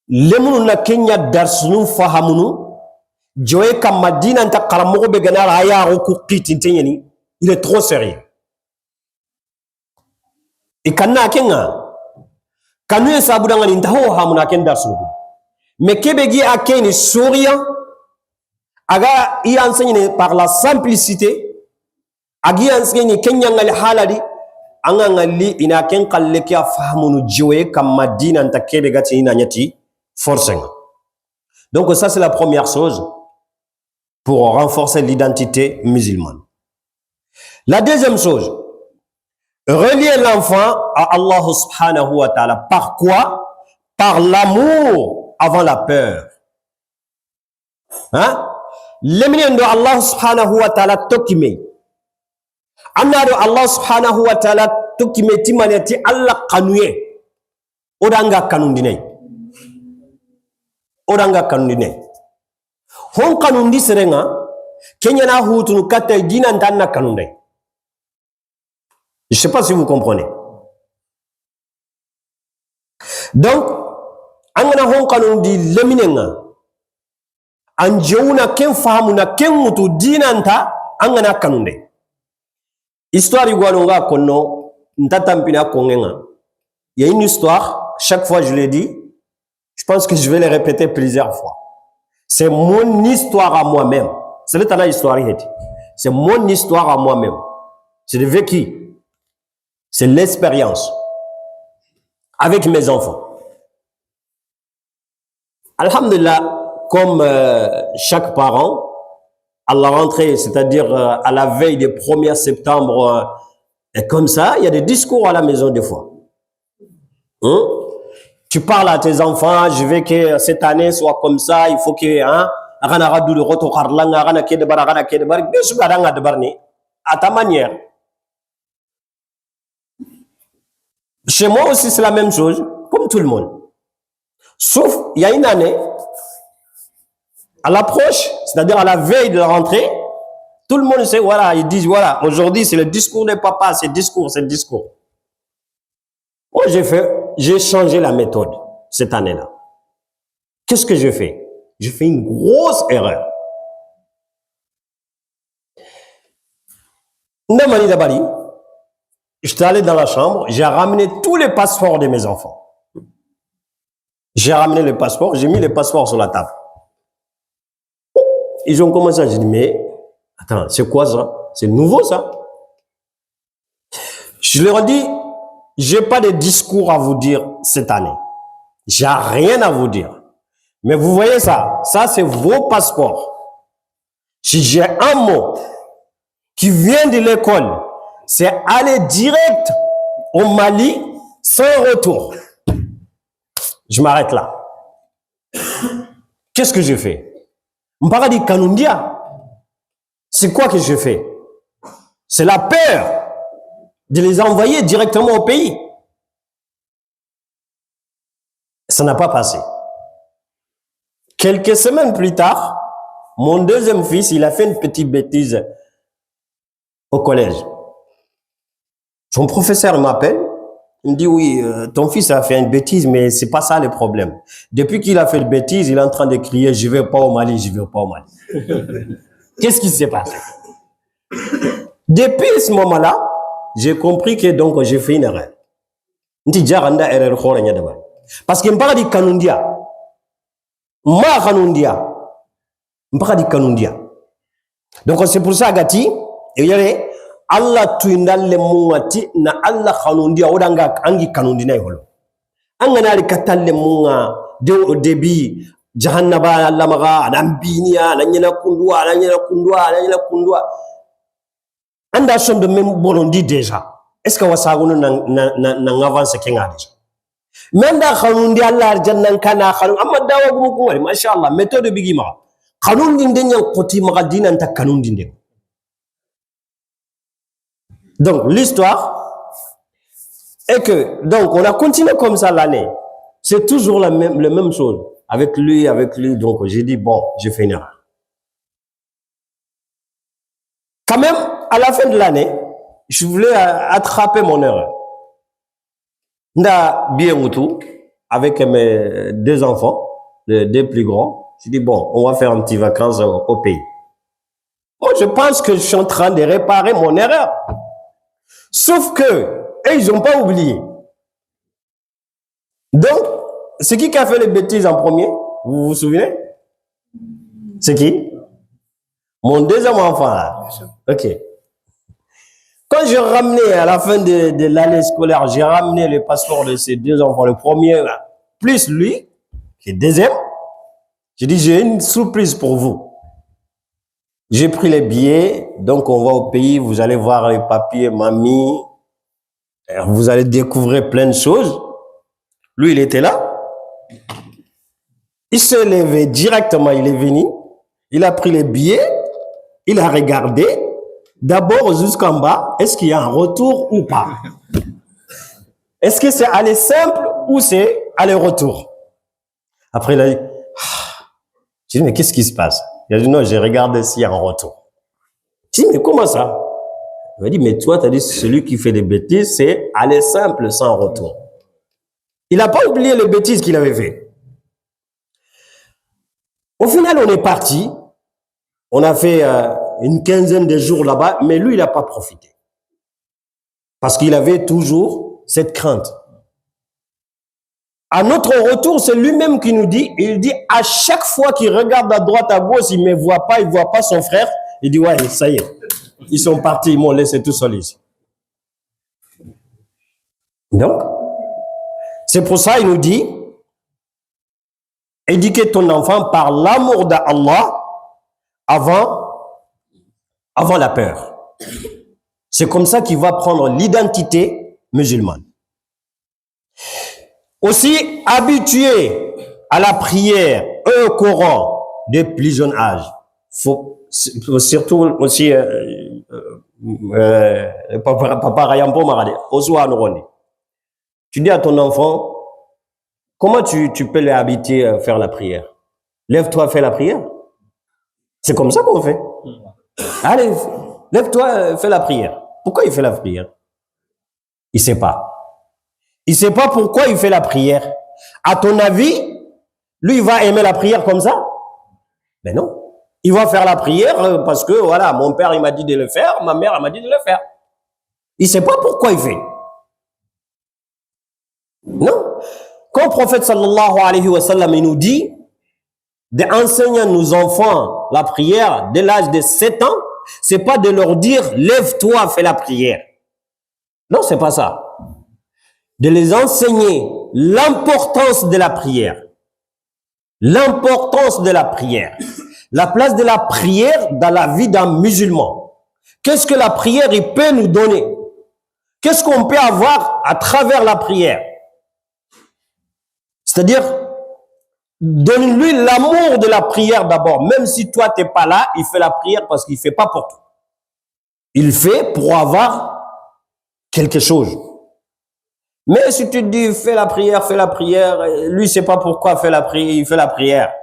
Speaker 3: lemunu na kenya darsunu fahamunu joye kam madina nta karamogo be gana aya ko qitinteni. Il est trop sérieux. Et kana kenga kanu sabudanga ni ndaho hamuna kenda subu. Mais kebegi akeni souriant aga il enseigne par la simplicité agi enseigne kenya ngali haladi anga ngali ina ken kalle kya fahamunu joye kam madina nta kebe gati ina nyati forcément. Donc ça c'est la première chose pour renforcer l'identité musulmane. La deuxième chose, relier l'enfant à Allah subhanahu wa ta'ala. Par quoi? Par l'amour avant la peur. Hein? L'eminen de Allah subhanahu wa ta'ala tokime. Annado Allah subhanahu wa ta'ala to kimeti maneti Allah kanuye. Odanga kanundine. Odanga kanundine. Hon kanundi serenga Kenya na hutunu kata dina ndana kanundai. Je ne sais pas si vous comprenez. Donc, angana hon kanundi leminenga. Anjeuna ken fahamuna ken mutu dina nta angana kanundai. Histoire igualonga kono ntatampina kongenga. Il y a une histoire, chaque fois je l'ai dit, je pense que je vais le répéter plusieurs fois. C'est mon histoire à moi-même. C'est le histoire. C'est mon histoire à moi-même. C'est le vécu. C'est l'expérience. Avec mes enfants. Alhamdulillah, comme chaque parent, à la rentrée, c'est-à-dire à la veille du 1er septembre, et comme ça, il y a des discours à la maison des fois. Tu parles à tes enfants, je veux que cette année soit comme ça, il faut que à ta manière. Chez moi aussi, c'est la même chose, comme tout le monde. Sauf, il y a une année, à l'approche, c'est-à-dire à la veille de la rentrée, tout le monde sait, voilà, ils disent, voilà, aujourd'hui, c'est le discours des papas, c'est le discours. Moi, j'ai changé la méthode cette année-là. Qu'est-ce que j'ai fait? J'ai fait une grosse erreur. Ndamani Dabali, j'étais allé dans la chambre, j'ai ramené tous les passeports de mes enfants. J'ai ramené les passeports, j'ai mis les passeports sur la table. Ils ont commencé à dire, mais attends, c'est quoi ça? C'est nouveau ça? Je leur ai dit, j'ai pas de discours à vous dire cette année. J'ai rien à vous dire. Mais vous voyez ça? Ça, c'est vos passeports. Si j'ai un mot qui vient de l'école, c'est aller direct au Mali sans retour. Je m'arrête là. Qu'est-ce que je fais? M'paradi Kanundia. C'est quoi que je fais? C'est la peur de les envoyer directement au pays. Ça n'a pas passé. Quelques semaines plus tard, mon deuxième fils, il a fait une petite bêtise au collège. Son professeur m'appelle, il me dit, oui, ton fils a fait une bêtise, mais c'est pas ça le problème. Depuis qu'il a fait une bêtise, il est en train de crier, je vais pas au Mali, je vais pas au Mali. Qu'est-ce qui s'est passé? Depuis ce moment-là, j'ai compris que donc j'ai fait une erreur. Parce que m'paradi kanundia. Ma kanundia. M'paradi kanundia. Donc c'est pour ça gati, et yare Allah tuindal le mungati na Allah kanundia odanga angi kanundina yolo. Angana li katal le munga de debi jahannaba Allah maga nambinia nanyana kundwa. Anda som de même borondi déjà. Est-ce que wasagono na avance kenga déjà? Menda khanundi Allah arjannan kana khanun amma dawa gumu kumari mashallah méthode bigima khanun dinde nyan koti magadina nta khanun dinde. Donc l'histoire est que donc on a continué comme ça l'année. C'est toujours la même chose avec lui donc j'ai dit bon, j'ai fait une erreur. Quand même à la fin de l'année, je voulais attraper mon erreur. Nda Bienoutou, avec mes deux enfants, les deux plus grands, je dis bon, on va faire un petit vacances au pays. Moi, je pense que je suis en train de réparer mon erreur. Sauf que, ils n'ont pas oublié. Donc, c'est qui a fait les bêtises en premier? Vous vous souvenez? C'est qui? Mon deuxième enfant, là. Ok. Quand j'ai ramené à la fin de l'année scolaire, j'ai ramené le passeport de ces deux enfants, le premier, plus lui, qui est deuxième, j'ai dit, j'ai une surprise pour vous. J'ai pris les billets, donc on va au pays, vous allez voir les papiers, mamie, vous allez découvrir plein de choses. Lui, il était là. Il s'est levé directement, il est venu, il a pris les billets, il a regardé, d'abord jusqu'en bas, est-ce qu'il y a un retour ou pas? Est-ce que c'est aller simple ou c'est aller-retour? Après, il a dit, j'ai dit, mais qu'est-ce qui se passe? Il a dit, non, j'ai regardé s'il y a un retour. J'ai dit, mais comment ça? Il m'a dit, mais toi, tu as dit, celui qui fait des bêtises, c'est aller simple sans retour. Il n'a pas oublié les bêtises qu'il avait fait. Au final, on est parti. On a fait une quinzaine de jours là-bas, mais lui, il n'a pas profité. Parce qu'il avait toujours cette crainte. À notre retour, c'est lui-même qui nous dit, il dit, à chaque fois qu'il regarde à droite, à gauche, il ne me voit pas, il ne voit pas son frère, il dit, ouais, ça y est, ils sont partis, ils m'ont laissé tout seul ici. Donc, c'est pour ça il nous dit, éduquer ton enfant par l'amour d'Allah avant la peur. C'est comme ça qu'il va prendre l'identité musulmane. Aussi, habituer à la prière et au Coran dès plus jeune âge. Faut surtout aussi papa Rayampo Marade, Oswa Noronde. Tu dis à ton enfant, comment tu peux l'habituer à faire la prière? Lève-toi, fais la prière. C'est comme ça qu'on fait. Allez, lève-toi, fais la prière. Pourquoi il fait la prière? Il ne sait pas. Il ne sait pas pourquoi il fait la prière. À ton avis, lui, il va aimer la prière comme ça? Mais non. Il va faire la prière parce que, voilà, mon père, il m'a dit de le faire, ma mère, elle m'a dit de le faire. Il ne sait pas pourquoi il fait. Non. Quand le prophète sallallahu alayhi wa sallam, il nous dit d'enseigner à nos enfants la prière dès l'âge de 7 ans, c'est pas de leur dire lève-toi, fais la prière. Non, c'est pas ça. De les enseigner l'importance de la prière. L'importance de la prière. La place de la prière dans la vie d'un musulman. Qu'est-ce que la prière il peut nous donner? Qu'est-ce qu'on peut avoir à travers la prière? C'est-à-dire, donne-lui l'amour de la prière d'abord. Même si toi, tu n'es pas là, il fait la prière parce qu'il ne fait pas pour toi. Il fait pour avoir quelque chose. Mais si tu te dis, fais la prière, lui, il ne sait pas pourquoi fait la prière, il fait la prière.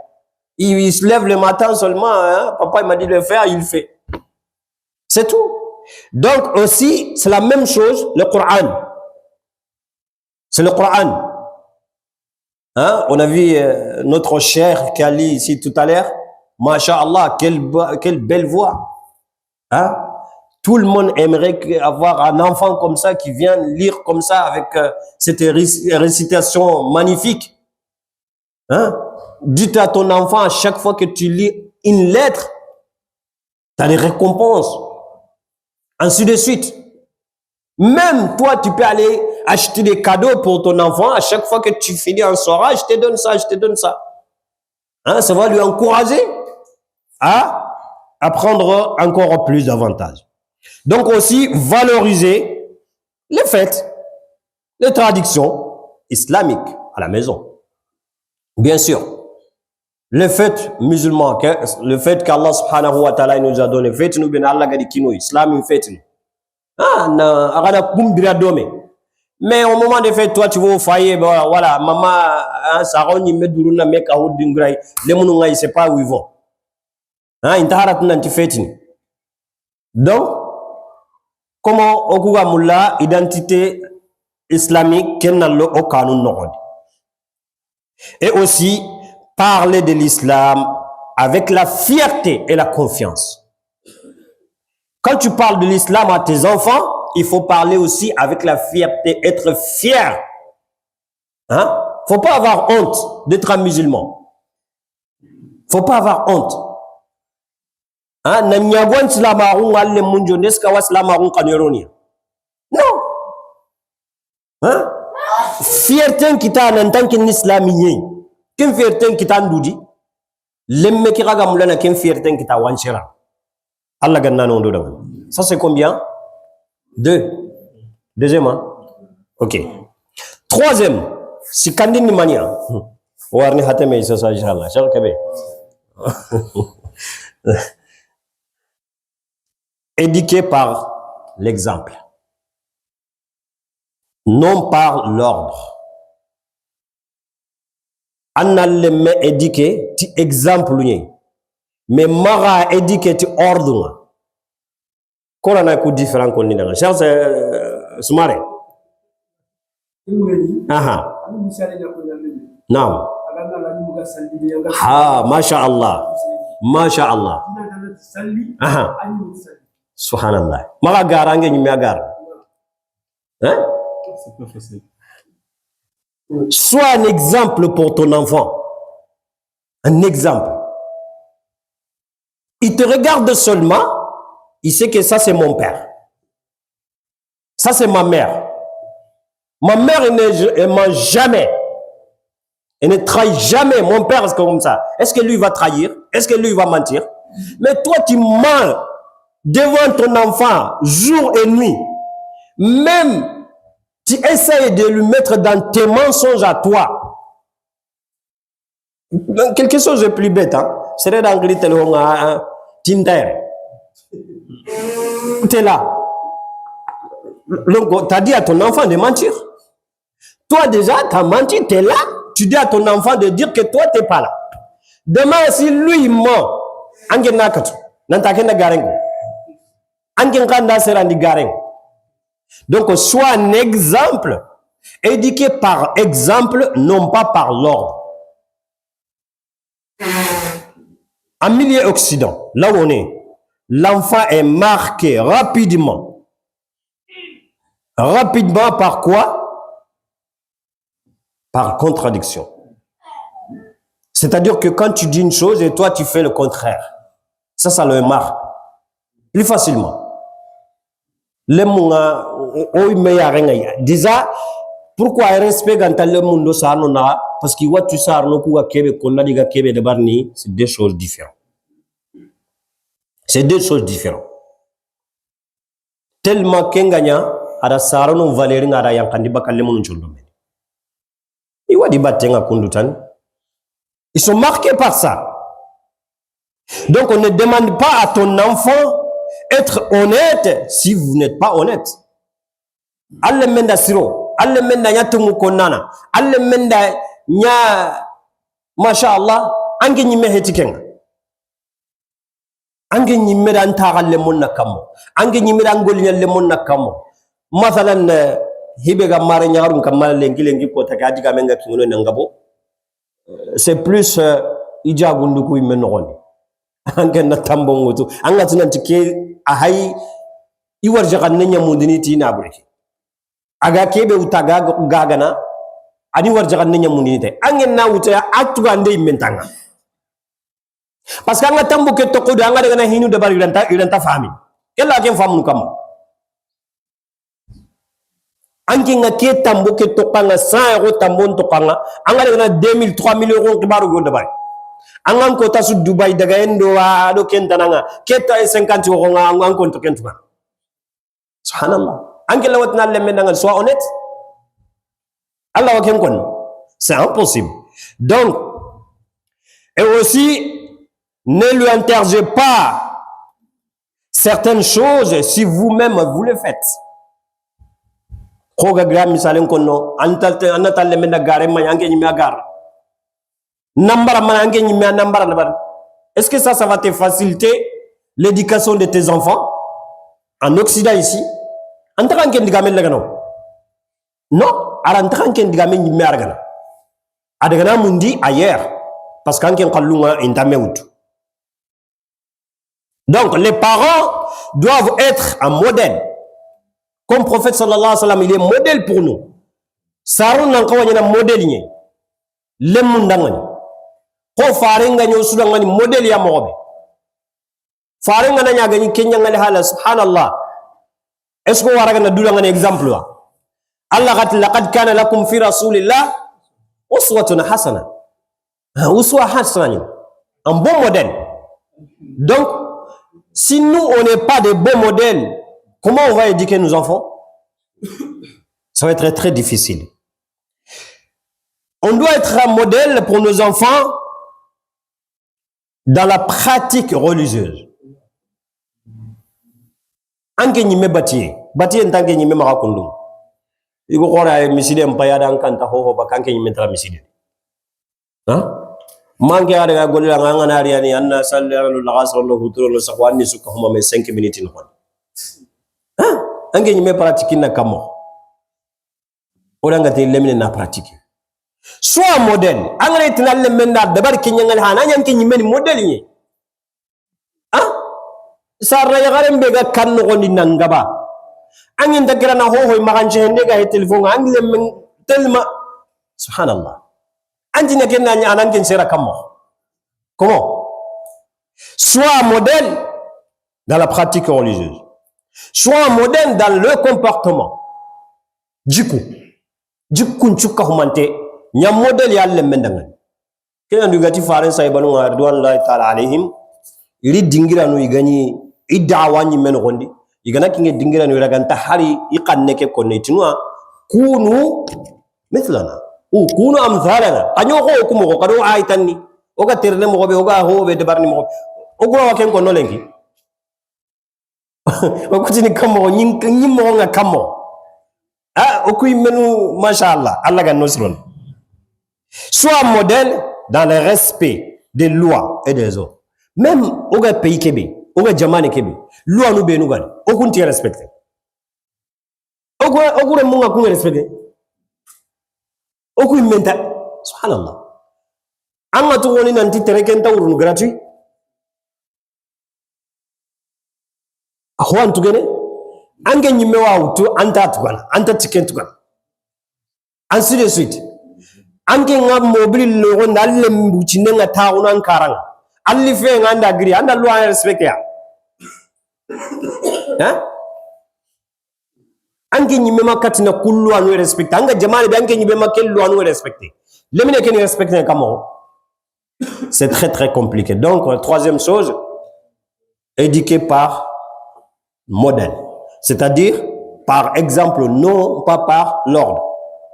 Speaker 3: Il se lève le matin seulement, hein, papa il m'a dit de le faire, il le fait. C'est tout. Donc aussi, c'est la même chose, le Coran. C'est le Coran. Hein? On a vu notre cher Kali ici tout à l'heure. Masha'Allah, quelle belle voix. Hein? Tout le monde aimerait avoir un enfant comme ça qui vient lire comme ça avec cette récitation magnifique. Hein? Dites à ton enfant à chaque fois que tu lis une lettre, tu as des récompenses. Ainsi de suite. Même toi, tu peux aller acheter des cadeaux pour ton enfant. À chaque fois que tu finis un soir, je te donne ça, je te donne ça. Hein? Ça va lui encourager à prendre encore plus d'avantages. Donc aussi, valoriser les fêtes, les traditions islamiques à la maison. Bien sûr, les fêtes musulmanes, le fait qu'Allah subhanahu wa ta'ala nous a donné, fête nous bien Allah gadi kino, islam une fête nous. Ah, na agada kumbira dome. Mais au moment des fêtes, toi tu vas au foyer, voilà, maman, ça roni meduruna meka houdingrai, les moununga ils savent pas où ils vont. Hein, intaharat nanti fête ni. Donc, comment okuga mulla identité islamique kenalo au kanun nokodi. Et aussi parler de l'islam avec la fierté et la confiance. Quand tu parles de l'islam à tes enfants, il faut parler aussi avec la fierté, être fier. Hein? Faut pas avoir honte d'être un musulman. Faut pas avoir honte. Hein? Non. Hein? Fierté kita en tant qu'islamien. Quelle fierté kita ndudi? Lemme ki raga mulana quelle fierté kita wanchera. Allah ganna no ndo. Ça c'est combien? 2. Deuxième, hein? Ok. Troisième, si kandini mania. Warni hateme isa sa inshallah. Shall kebe. éduquer par l'exemple, non par l'ordre. Annalle me éduquer ti exemple ni, mais mara éduquer ti ordre. Korana ku différent ko ni nga. Charles Soumare. Aha. Naam. Ah, masha Allah. Masha Allah. Aha. Subhanallah. Mara garange ni agar. Hein?
Speaker 1: C'est pas facile.
Speaker 3: Sois un exemple pour ton enfant. Un exemple. Il te regarde seulement, il sait que ça c'est mon père. Ça c'est ma mère. Ma mère, elle ne ment jamais. Elle ne trahit jamais. Mon père, c'est comme ça. Est-ce que lui va trahir? Est-ce que lui va mentir? Mais toi, tu mens devant ton enfant jour et nuit. Même, tu essayes de lui mettre dans tes mensonges à toi. Quelque chose de plus bête, hein? C'est dans le Tinder. Tu es là. Tu as dit à ton enfant de mentir. Toi déjà, tu as menti, tu es là. Tu dis à ton enfant de dire que toi, tu n'es pas là. Demain, si lui, il ment, donc, sois un exemple, éduqué par exemple, non pas par l'ordre. En milieu occident, là où on est, l'enfant est marqué rapidement. Rapidement par quoi? Par contradiction. C'est-à-dire que quand tu dis une chose et toi tu fais le contraire, ça le marque plus facilement. Déjà, pourquoi respect quand le monde s'arrête? Parce qu'il voit tu c'est deux choses différentes. C'est deux choses différentes. Tellement qu'engagna ada sarano valeri ngara yang kandiba kalle mon chondome. Ils sont marqués par ça. Donc on ne demande pas à ton enfant être honnête si vous n'êtes pas honnête. Alle menda siro, alle menda nyatumu konana, alle menda nya masha Allah, ange nyime hetikenga. Ange nyime dan tagalle monna kamo, ange nyime dan golnyalle monna kamo. Mathalan hibe ga mare nyaarum kamal lengi ko tagadi ga menga kingono nangabo. C'est plus ijagundu ku imenogoni. Ange na tambongotu, anga tunantike ahai iwar jaganne nyamundini tina bureki. Aga kebe utaga gagana ani war jaganne nyamundini te. Ange na utaya atuga ande imentanga. Parce que anga tambo ke toko de anga de na hinu de bari iranta fami. Kella ken famu kam. Anki nga ke tambo ke tokanga 100 € tambo tokanga anga de na 2000 3000 € ke baru go de bari. Anga ko tasu Dubai daga endo do kentananga keta 50 € nga anga ko to kentuga. Subhanallah. Anki lawat na lemme nga sois honnête. Allah wa ken kon. C'est impossible. Donc et aussi ne lui interdisez pas certaines choses si vous-même vous le faites. Est-ce que ça va te faciliter l'éducation de tes enfants en Occident ici? Non, ailleurs, parce que donc les parents doivent être un modèle. Comme le prophète sallallahu alayhi wa sallam, il est modèle pour nous. Sarun nankawanya na modèle nye. Lemundangani. Ko farenga nyo sudangani modèle ya mobe. Farenga na nyagani Kenya ngali hala subhanallah. Est-ce que waraga na dulangani exemple wa? Allah qad laqad kana lakum fi rasulillah uswatun hasana. Uswa hasana. Un bon modèle. Donc si nous on n'est pas des bons modèles, comment on va éduquer nos enfants? Ça va être très difficile. On doit être un modèle pour nos enfants dans la pratique religieuse. anke nyime batiye ntanke nyime maka kundum igo khora miside mpaya dan kanta ho ba kanke nyime tra miside manke ada ga golila nganga na riani anna sallallahu alaihi wasallam huturo lo sakwani suka huma me 5 minutes no anke nyime pratique na kamo oranga te lemine na pratique soit modèle angare tinal lemena dabar kinyangal hananya anke nyime ni modèle ni sarra ya garen bega kan no ni nangaba angin dagira na ho maganje hende ga telephone angle men telma subhanallah anjina kenna nya anangen sera kamo comment soit modèle dans la pratique religieuse soit modèle dans le comportement jiku nchuka humante nya modèle ya le mendangan kena ndugati faran say banu ridwan la ta'ala alaihim iri dingira no igani idawa nyi men gondi igana kinge dingira no raganta hari iqanneke konnetinwa kunu mithlana kunu amthalana anyo ko kumo kado aitanni oga terne mo be oga ho be debarni mo ogura waken ko nolengi okutini kamo nyimo nga kamo okuy menu machallah Allah ga nosron soit modèle dans le respect des lois et des ordres même oga pays kebe oga jamane kebe loi no be no gal okunti respecter ogure munga ku respecter okuy menta subhanallah anga to woni nanti tereken tawrun gratuit ahwan tugene ange nyimme wawtu anta tugana anta tiken tugana ainsi de suite ange ngam mobile lo ndalle mbucine nga tauna karanga alli fe nganda gri anda lo respecte ya ange nyimme makati na kullu anu respecte anga jamane be ange nyimme makellu anu respecte lemine ken respecte kamo c'est très très compliqué. Donc troisième chose, éduquer par modèle, c'est-à-dire par exemple, non pas par l'ordre.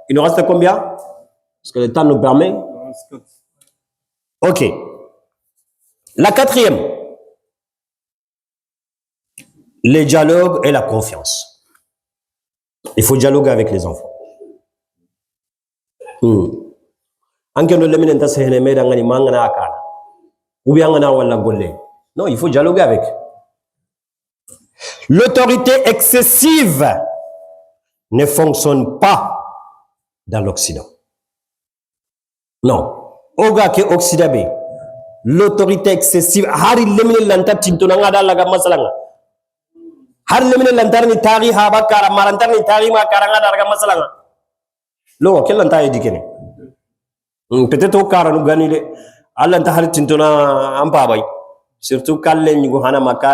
Speaker 3: Il nous reste combien? Parce que le temps nous permet. Ok. La quatrième, les dialogues et la confiance. Il faut dialoguer avec les enfants. Non, il faut dialoguer avec. L'autorité excessive ne fonctionne pas dans l'Occident. Non. Oga ke Occident, l'autorité excessive, hari lemine lanta tintonanga da laga masalanga. Hari lemine lanta ni tari habakara maranta ni tari makaranga da laga masalanga. Lo ke lanta edikene. Peut-être au car nous gagner Allah tahar tintona ampa bay surtout kalle ni go hana maka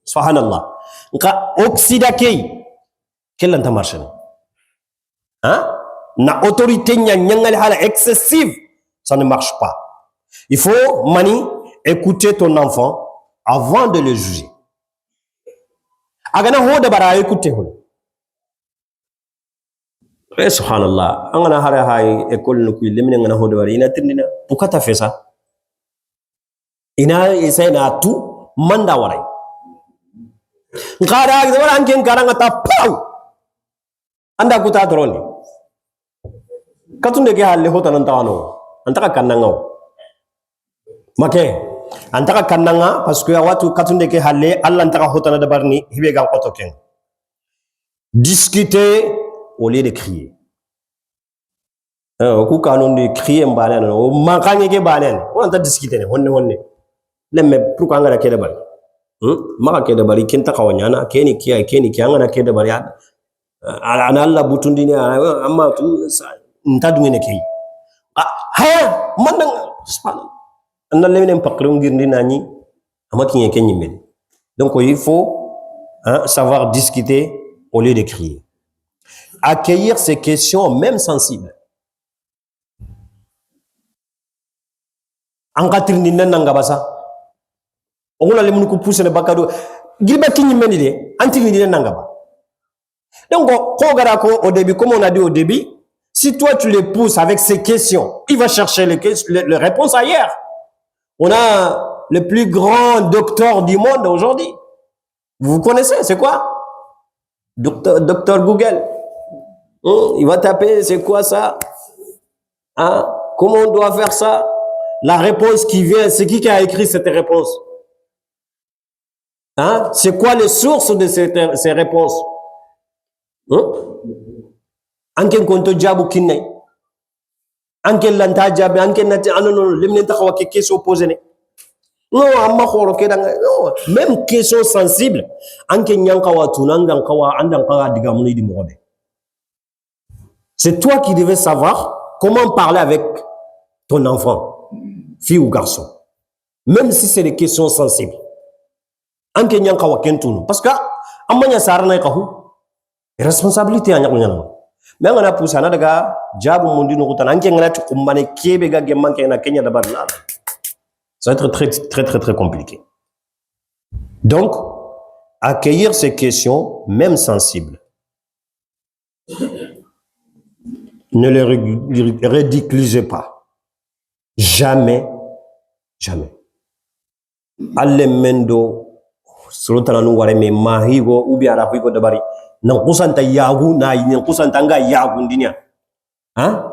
Speaker 3: subhanallah nka oxida kay quelle anta marche na autorité nyangal hala excessive ça ne marche pas. Il faut écouter ton enfant avant de le juger agana hoda bara écouter subhanallah angana hara hay école no kuy lemine ngana hodo wari ina tindina bukata fesa ina isaina tu manda waray ngara wala anken karanga ta paw anda kuta drone katunde ke halle hota nan tawano antaka kannanga make antaka kannanga parce que watu katunde ke halle Allah antaka hota na dabarni hibe gan kotoken discuter au lieu de crier. Ku kanon de crier mbanen o mankange ke banen on ta discuter ne honne lemme pourquoi ngara ke de bari maka ke de bari ken ta kawanyana keni kiya ngana ke de bari ana Allah butundi ne amma tu ntadu ne ke ha man subhanallah anna lemme pakrum girndi nani amaki ke nyimel. Donc il faut savoir discuter au lieu de crier. Accueillir ces questions, même sensibles. Angatri ni nanga basa. On a les mounou pousse le bacado. Gilba kini menide, anti ni nanga ba. Donc, au début, comme on a dit au début, si toi tu les pousses avec ces questions, il va chercher les réponses ailleurs. On a le plus grand docteur du monde aujourd'hui. Vous connaissez, c'est quoi? Docteur Google. Il va taper, c'est quoi ça? Hein? Comment on doit faire ça? La réponse qui vient, c'est qui a écrit cette réponse? Hein? C'est quoi les sources de ces réponses? Anken konto jabu kinne. Anken lanta jabe, anken nati anono lemne ta xawa ke question posé ne. Non, amma khoro ke danga. Non, même question sensible. Anken nyanka wa tunanga kawa andan kawa digamuni di mobe. C'est toi qui devais savoir comment parler avec ton enfant, fille ou garçon. Même si c'est des questions sensibles. Anken nyanka wa kentunu parce que amanya sarana kahu responsabilité anya kunyana. Mais on a poussé na daga jabu mundi no kutana anke ngana tukumbane kebe ga gemman ke na Kenya dabar la. Ça va être très compliqué. Donc accueillir ces questions même sensibles. Ne les ridiculisez pas. Jamais. Alle mendo solotana nu ware me mahigo ubi arafigo dabari. Nan kusanta yagu na nan kusanta nga yagu dinia. Hein?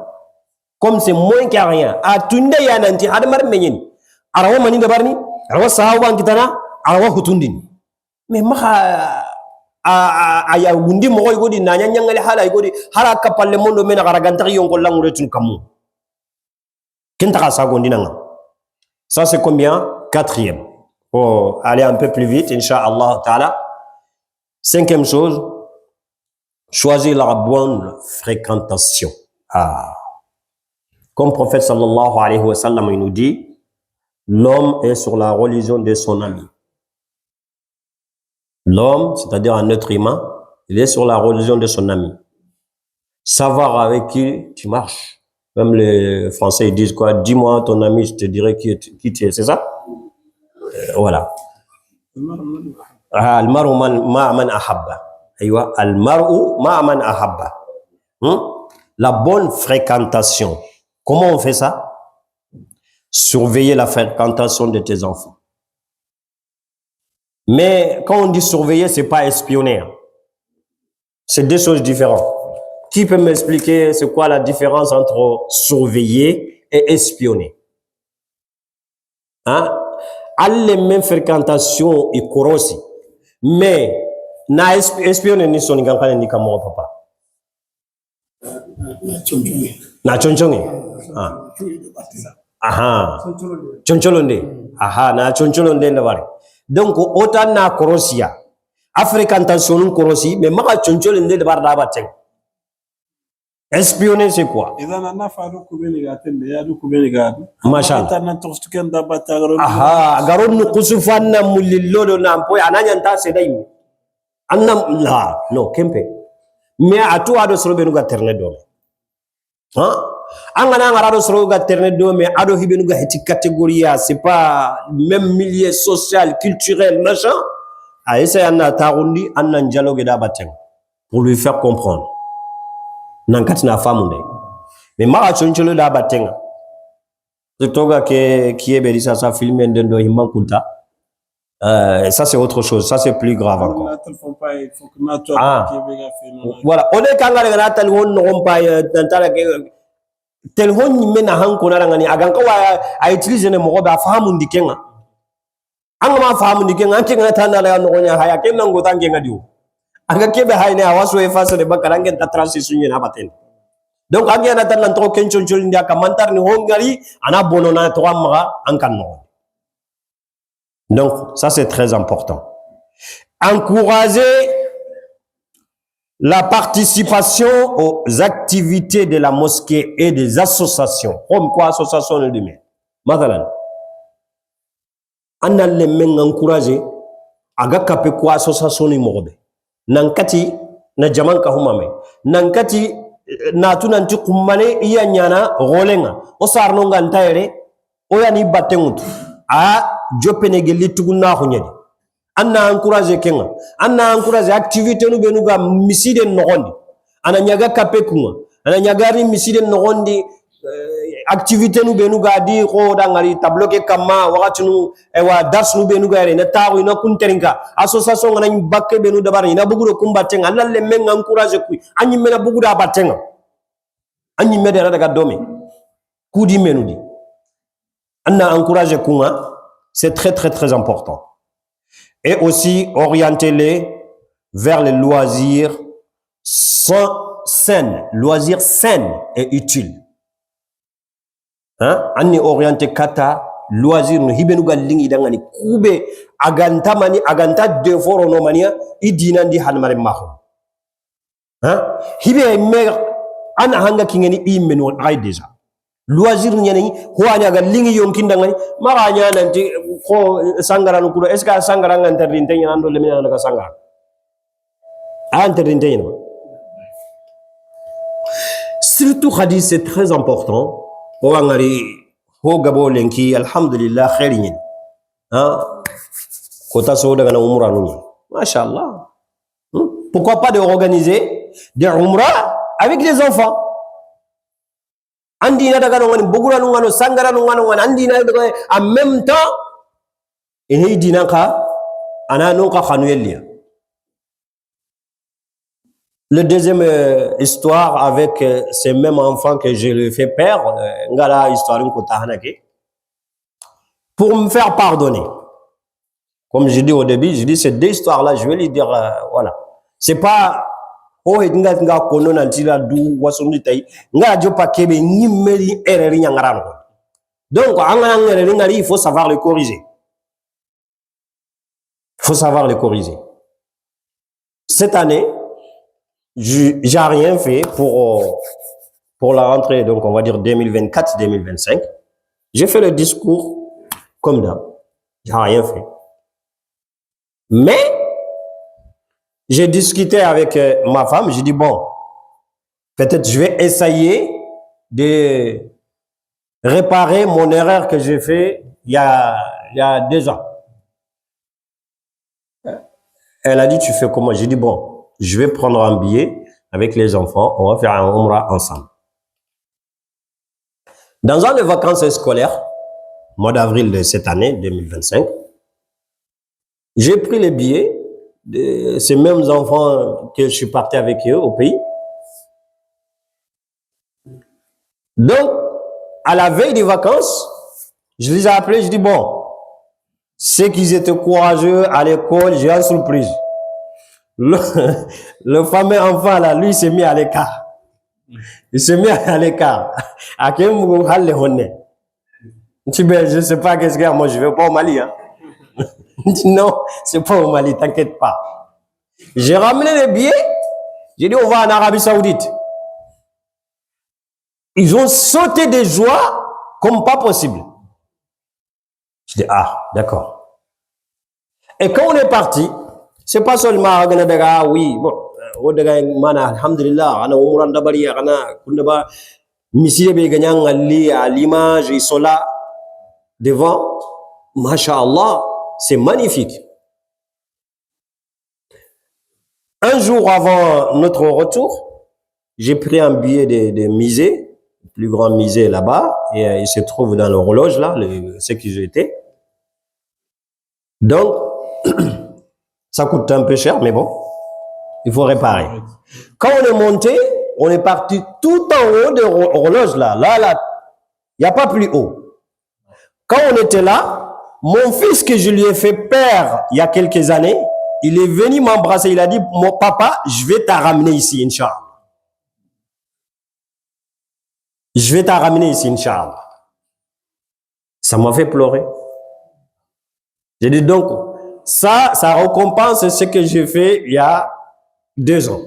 Speaker 3: Comme c'est moins que rien. A tunde ya nanti adamar menyen. Arawa mani dabarni, arawa sahawa kitana, arawa hutundin. Mais maka a yagundi mo ko godi na nyangale hala godi hala kapalle mondo mena garaganta yonko langure tun kamu. Kenta ka sa gondina nga. Ça c'est combien? Quatrième. Pour aller un peu plus vite, Inch'Allah Ta'ala. Cinquième chose, choisir la bonne fréquentation. Comme prophète sallallahu alayhi wa sallam il nous dit, l'homme est sur la religion de son ami. L'homme, c'est-à-dire un être humain, il est sur la religion de son ami. Savoir avec qui tu marches. Même les Français ils disent quoi? Dis-moi ton ami, je te dirai qui tu es. C'est ça? Voilà. Al-mar'u ma'a man ahabba. Al-mar'u ma'a man ahabba. La bonne fréquentation. Comment on fait ça? Surveiller la fréquentation de tes enfants. Mais quand on dit surveiller, c'est pas espionner. C'est deux choses différentes. Qui peut m'expliquer c'est quoi la différence entre surveiller et espionner? Hein? Alle même fréquentation et korosi. Mais na espionner ni soni gankane ni kamo papa. Na chonchonge. Aha. Choncholonde. Aha, na choncholonde ndabare. Donc autant na korosia. A fréquentation korosi mais maka choncholonde ndabare da bateng. Espionner c'est quoi? Machallah. Aha, garon nu kusufanna mulilolo na mpoy ananya nta sedaimi. Annam la no kempe. Mais atu ado sorobe nu ga ternet do. Hein? Angana ngara soro ga ternet do mais ado hibenu ga heti catégorie, c'est pas même milieu social, culturel, machin. A essayer anna tarundi anna dialogue da bateng pour lui faire comprendre. Nankati na famunde. Mais mara choncholo da batenga. Toga qui est belisa ça filmer ndendo himankunta. Ça c'est autre chose, ça c'est plus grave encore. Voilà, on est quand on a téléphone non pas tantala téléphone ni mena hanko na ngani aganka wa a utiliser ne mo ba famundi kenga. Anga famundi kenga ankenga tandala no nya haya kenna ngotange ngadiwo. Anga kebe hayne awaso e face de bakarangen ta transition na baten. Donc anga na tan to kenchon chol ndia kamantar ni hongari ana bonona to amra ankanno. Donc ça c'est très important. Encourager la participation aux activités de la mosquée et des associations. Comme quoi association le demain. Madame, on a les mêmes encourager aga kapé quoi association ni morbe. Nankati na jaman ka humame. Nankati na tunanti kumane iya nyana rolenga. O sarno ngantaire o yani batengutu. A jopenegeli tuguna hunyedi. Anna encourager kenga. Anna encourager activité nu benuga miside nogondi. Ana nyaga kapé kuma. Ana nyagari miside nogondi activité nous benu gadi ko dangari tableau ke kama wakati nu ewa dars nu benu gari na tawo ina kunterinka association ngana bakke benu dabar ina bugudo kumbatenga lalle men encourage ku anyi mena bugudo abatenga anyi medera daga domi kudi menudi anna encourage kunga c'est très très très important et aussi orienter les vers les loisirs sains et utiles. Hein? Anni orienté kata loisir no hibenu galingi dangani kube aganta devoro no mania idina ndi hanmare maho. Hein? Hibe mer ana hanga kingeni imenu ay deja. Loisir nyani ho anya galingi yonkin dangani mara nya nanti ko sangara no kudo eska sangara nganterdinte nyando lemina daga sangara. Surtout hadith c'est très important. Wangari ho gabo lenki alhamdulillah khairin. Hein? Kota so daga na umra nuni. Mashallah. Pourquoi pas de organiser des umrah avec les enfants? Andina daga ngani bogura ngano sangara ngano andina daga en même temps et dina ka ana no ka khanuelia. Le deuxième histoire avec ces mêmes enfants que je lui fais père, ngala histoire pour me faire pardonner. Comme je dis au début, je dis ces deux histoires-là, je vais lui dire, voilà. C'est pas, oh, nga kono nantila du wasondi tay, nga jo pa kebe ni meri ereri nyangarano. Donc, il faut savoir le corriger. Il faut savoir le corriger. Cette année, j'ai rien fait pour la rentrée, donc on va dire 2024-2025. J'ai fait le discours comme d'hab. J'ai rien fait. Mais, j'ai discuté avec ma femme, j'ai dit bon, peut-être je vais essayer de réparer mon erreur que j'ai fait il y a 2 ans. Elle a dit tu fais comment? J'ai dit bon, je vais prendre un billet avec les enfants, on va faire un umrah ensemble. Dans un des vacances scolaires, mois d'avril de cette année, 2025, j'ai pris les billets de ces mêmes enfants que je suis parti avec eux au pays. Donc, à la veille des vacances, je les ai appelés, je dis bon, ceux qui étaient courageux à l'école, j'ai une surprise. Le fameux enfant là, lui, il s'est mis à l'écart. Il s'est mis à l'écart. Je ne sais pas qu'est-ce qu'il y a, moi je ne vais pas au Mali. Hein. Non, c'est pas au Mali, t'inquiète pas. J'ai ramené les billets, j'ai dit on va en Arabie Saoudite. Ils ont sauté de joie comme pas possible. Je dis ah, d'accord. Et quand on est parti, c'est pas seulement oui, bon, alhamdulillah, ana umran dabari ana kundaba misile be ganyang ali à l'image, ils sont là devant. Masha'Allah, c'est magnifique. Un jour avant notre retour, j'ai pris un billet de musée, le plus grand musée là-bas, et il se trouve dans l'horloge là, ce que j'étais. Donc, ça coûte un peu cher, mais bon, il faut réparer. Quand on est monté, on est parti tout en haut de l'horloge là. Là, il n'y a pas plus haut. Quand on était là, mon fils que je lui ai fait père il y a quelques années, il est venu m'embrasser. Il a dit, mon papa, je vais te ramener ici, Inch'Allah. Je vais te ramener ici, Inch'Allah. Ça m'a fait pleurer. J'ai dit donc, ça récompense ce que j'ai fait il y a 2 ans.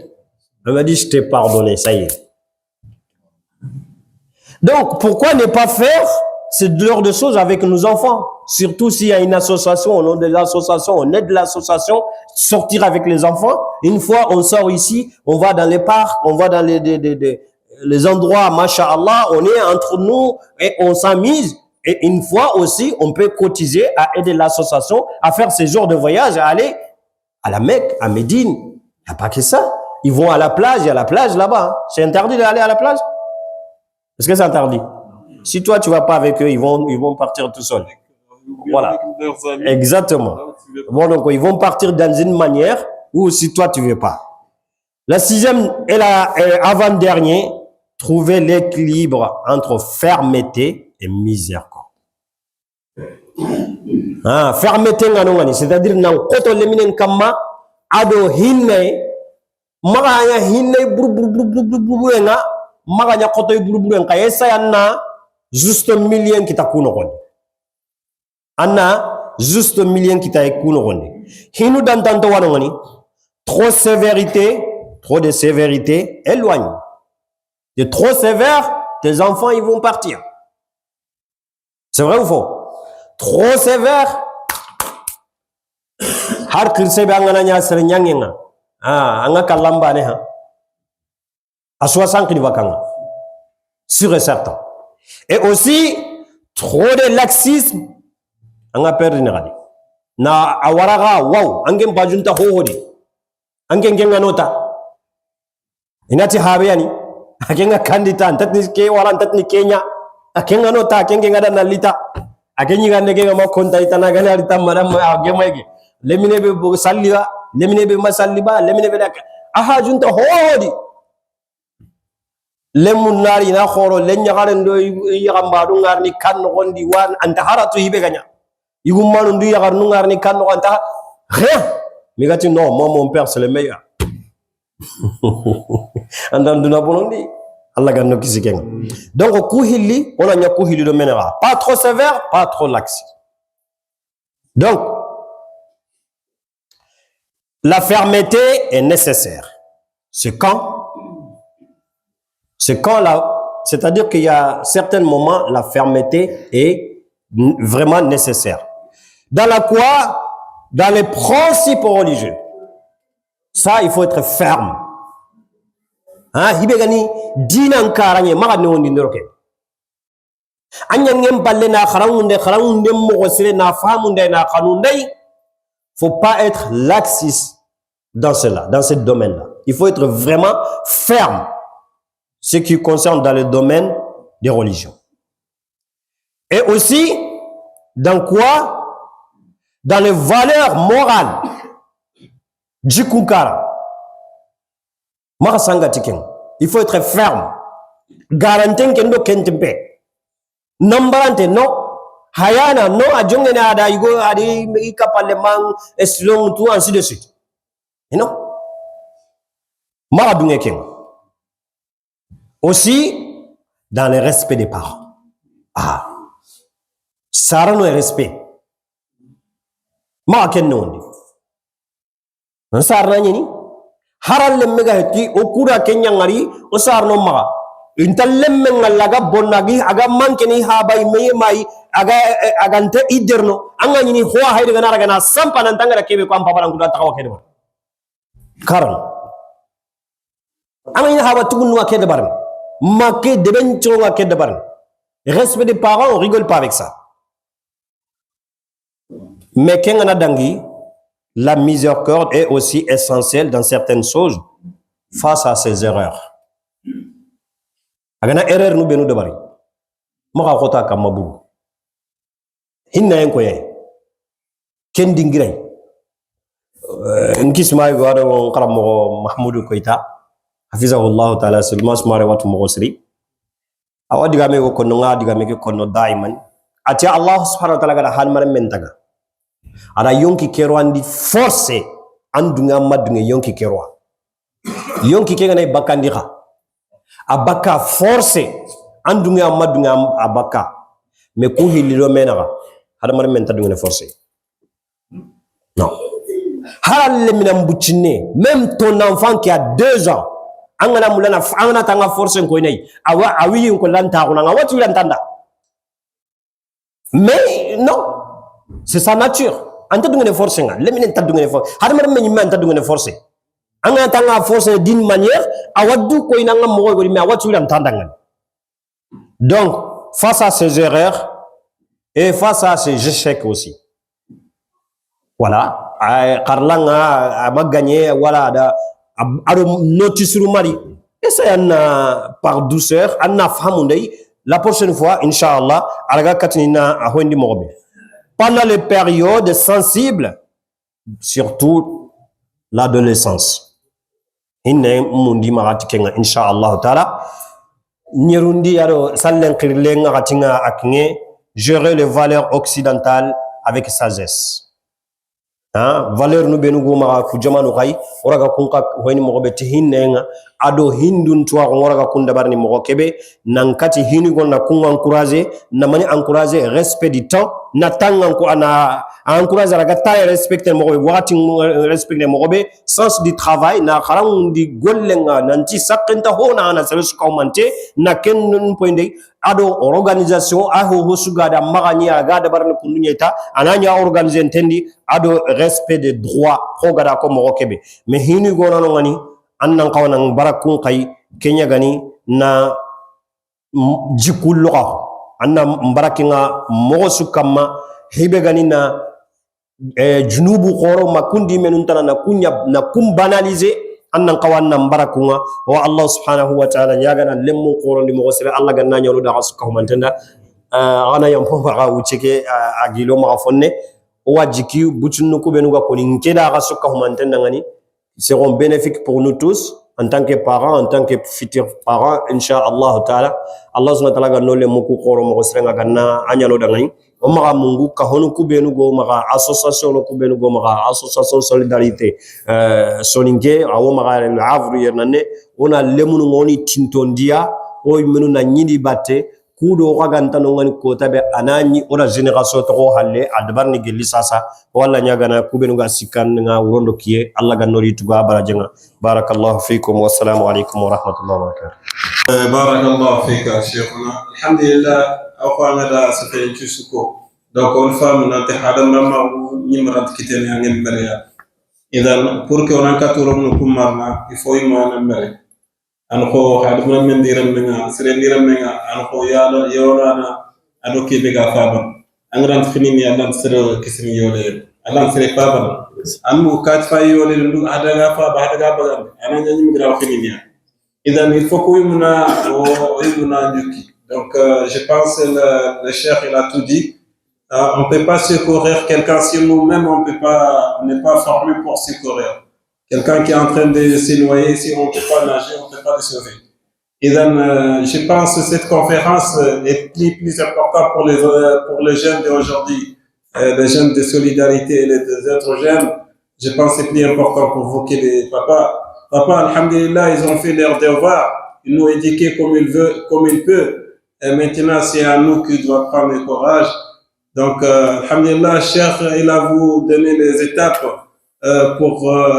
Speaker 3: Elle m'a dit, je t'ai pardonné, ça y est. Donc, pourquoi ne pas faire ce genre de choses avec nos enfants? Surtout s'il y a une association, au nom de l'association, on aide l'association, sortir avec les enfants. Une fois, on sort ici, on va dans les parcs, on va dans les endroits, masha'Allah, on est entre nous et on s'amuse. Et une fois aussi, on peut cotiser à aider l'association à faire ce genre de voyage, à aller à la Mecque, à Médine. Il n'y a pas que ça. Ils vont à la plage, il y a la plage là-bas. Hein. C'est interdit d'aller à la plage? Est-ce que c'est interdit? Si toi, tu vas pas avec eux, ils vont partir tout seuls. Voilà. Exactement. Bon, donc, ils vont partir dans une manière où si toi, tu veux pas. La sixième et avant-dernier, trouver l'équilibre entre fermeté et miséricorde. Fermeté, c'est-à-dire, nan koto leminen kama, ado hinne, maganya hinne, nga, maganya koto nga, esa yanna, juste million kita kuno Anna, juste million kita kuno Hinu dantanto wanongani, trop de sévérité, éloigne. De trop sévère, tes enfants, ils vont partir. C'est vrai ou faux? Trop sévère, har kirse be angana nya sere nyangenga anga kalamba ne ha a 60 ni bakanga sûr et certain. Et aussi trop de laxisme anga perdre ngadi na awaraga wow angem bajunta hohodi angem genga nota inati habe yani akenga kandita antatni ke wala antatni kenya akenga nota akenga ngada nalita akenyi gande genga makonta itana gana alita madam agemege lemine be salliba lemine be masalliba lemine be dak aha junta hoodi lemun nari na khoro lenya garen do yagamba du ngarni kan gondi wan anta haratu hibe ganya igumanu ndu yagar nu ngarni kan anta rien mais gati non moi mon père c'est le meilleur andan duna bonondi Allah ganno kisikenga donc kuhili on a kuhili do menera pas trop sévère pas trop lax. Donc la fermeté est nécessaire. C'est quand c'est-à-dire qu'il y a certains moments, la fermeté est vraiment nécessaire. Dans les principes religieux, ça, il faut être ferme. Hibegani, dinan karanye, magane on dinroke. Anyangem balle na kharangunde mogosire na famunde na khanundai. Faut pas être laxiste dans ce domaine-là. Il faut être vraiment ferme. Ce qui concerne dans le domaine des religions. Et aussi, dans quoi? Dans les valeurs morales. Jikunkara. Il faut être ferme. Garantir kendo kentempe. Nambarante no. Hayana no ajongene ada igo adi ikapalemang eslong tout ainsi de suite. You know? Maradunge king. Aussi dans le respect des parents. Ça rend le respect. Ma ken nondi. Ça rend ni haral le mega heti okura kenya ngari o sarno ma. Intallem ngalaga bonagi aga mankeni habai mai agante iderno anga ni ho hayde gana gana sampa nan tangara kebe ko am paparan kuda takawa kede bar karan anga ni haba tugun wa kede bar maké de ben chonga kede bar. Respect des parents, on rigole pas avec ça. Mais kengana dangi, la miséricorde est aussi essentielle dans certaines choses face à ces erreurs. Agana erreur nu benu de bari maka khota kamabu hinna en koye ken dingiray nkisma wado qaramo mahmoud koita hafizahu allah ta'ala sulma smare watu mogosri awadi game ko kono ngadi game ko kono daiman ati allah subhanahu wa ta'ala gada han mare mentaga ada yonki kero andi force andunga madunga yonki kero yonki kenga nay bakandika abaka force andunga madunga abaka mais ko hiliro menaga hada mare menta dunga force non haral minam bucine même ton enfant qui a 2 ans angana mulana angana tanga force ko nay awi ko lanta ko nga watu lantanda mais non c'est sa nature anta dunga force nga leminen tadunga force hada mare men man tadunga force angana tanga force d'une manière awadu ko inanga mo ko mi awatu lantanda nga. Donc face à ces erreurs et face à ces échecs aussi, voilà, Karlanga a gagné, voilà, ado notice mari, essaye anna par douceur, anna fahamundei. La prochaine fois, Inch'Allah, alaga katinina ahondi mogobe. Pendant les périodes sensibles, surtout l'adolescence. Inne mundi magati kenga Inch'Allah ta'ala. Nirundi yaro sallen kirlenga gatinga akinge gérer les valeurs occidentales avec sagesse. Valeur nu benu go maga ku jamanu kai oraga kunka hoyni mo be tihinenga ado hindun tuwa oraga kunda barni mo kebe nankati hini go na kunga encourager na mani encourager respect du temps na tanga ko ana encourager raga tay respecter mo be wati respecter mo be sens du travail na kharam di gollenga nanti sakenta hona na selesu komante na ken poinde ado organisation aho hosuga da magani aga da barni kundunyeta ananya organiser tendi ado respect des droits prograda ko mo kebe mais hini gono no ngani annan kawanan barakun kai kenya gani na jikullo anna mbarakinga mo sukama hebe gani na junubu khoro makundi menuntana na kunya na kumbanaliser annan kawanna mbarakunga wa Allah subhanahu wa ta'ala nyagana lemmu khoro ndi mo sere Allah ganna nyolo da suka humantenda ana yampo bara ucheke agilo ma fonne wajiki butunu ko benuga ko ngeda ga suka humantenda ngani seront bénéfiques pour nous tous en tant que parents, en tant que futurs parents, Inch'Allah ta'ala. Allah subhanahu wa ta'ala ganno le muku khoro mo sere ganna anyalo da ngani o maga mungu ka honu kubenu go maga association lo kubenu go maga association solidarité soninge awo maga le havre yernane ona lemunu ngoni tintondia o menu na nyidi batte kudo kaganta no ngani ko tabe anani ora génération to halle adbarni gelli sasa walla nyagana kubenu ga sikan nga urondo kiye Allah ganno rituga barajenga barakallahu fikum wa assalamu alaikum wa rahmatullahi wa barakatuh.
Speaker 1: Barakallahu fika cheikhuna alhamdulillah أخوانا لا سفين تشكو donc on femme na te hadam rama nimrat kiten ya ngem beria idan pour que on encadre no kumarna il faut mo na mere an ko hadam men diram nga sere diram nga an ko yalo yolana ado ke bega faba angran fini ni adam sere kisimi yole adam sere faba an mo kat fa yole ndu adaga faba adaga bagan ana nyim gra fini ni idan il faut ko yumna o yumna nyuki. Donc, je pense que le cheikh il a tout dit. On ne peut pas secourir quelqu'un si nous-mêmes on n'est pas formé pour secourir. Quelqu'un qui est en train de se noyer, si on ne peut pas nager, on ne peut pas le sauver. Et donc, je pense que cette conférence est plus importante pour les jeunes d'aujourd'hui, les jeunes de solidarité et les autres jeunes. Je pense que c'est plus important pour vous que les papas. Papa, alhamdulillah, ils ont fait leur devoir. Ils nous ont éduqués comme ils peuvent. Et maintenant, c'est à nous qui doit prendre le courage. Donc, alhamdulillah, Cheikh, il a vous donné les étapes pour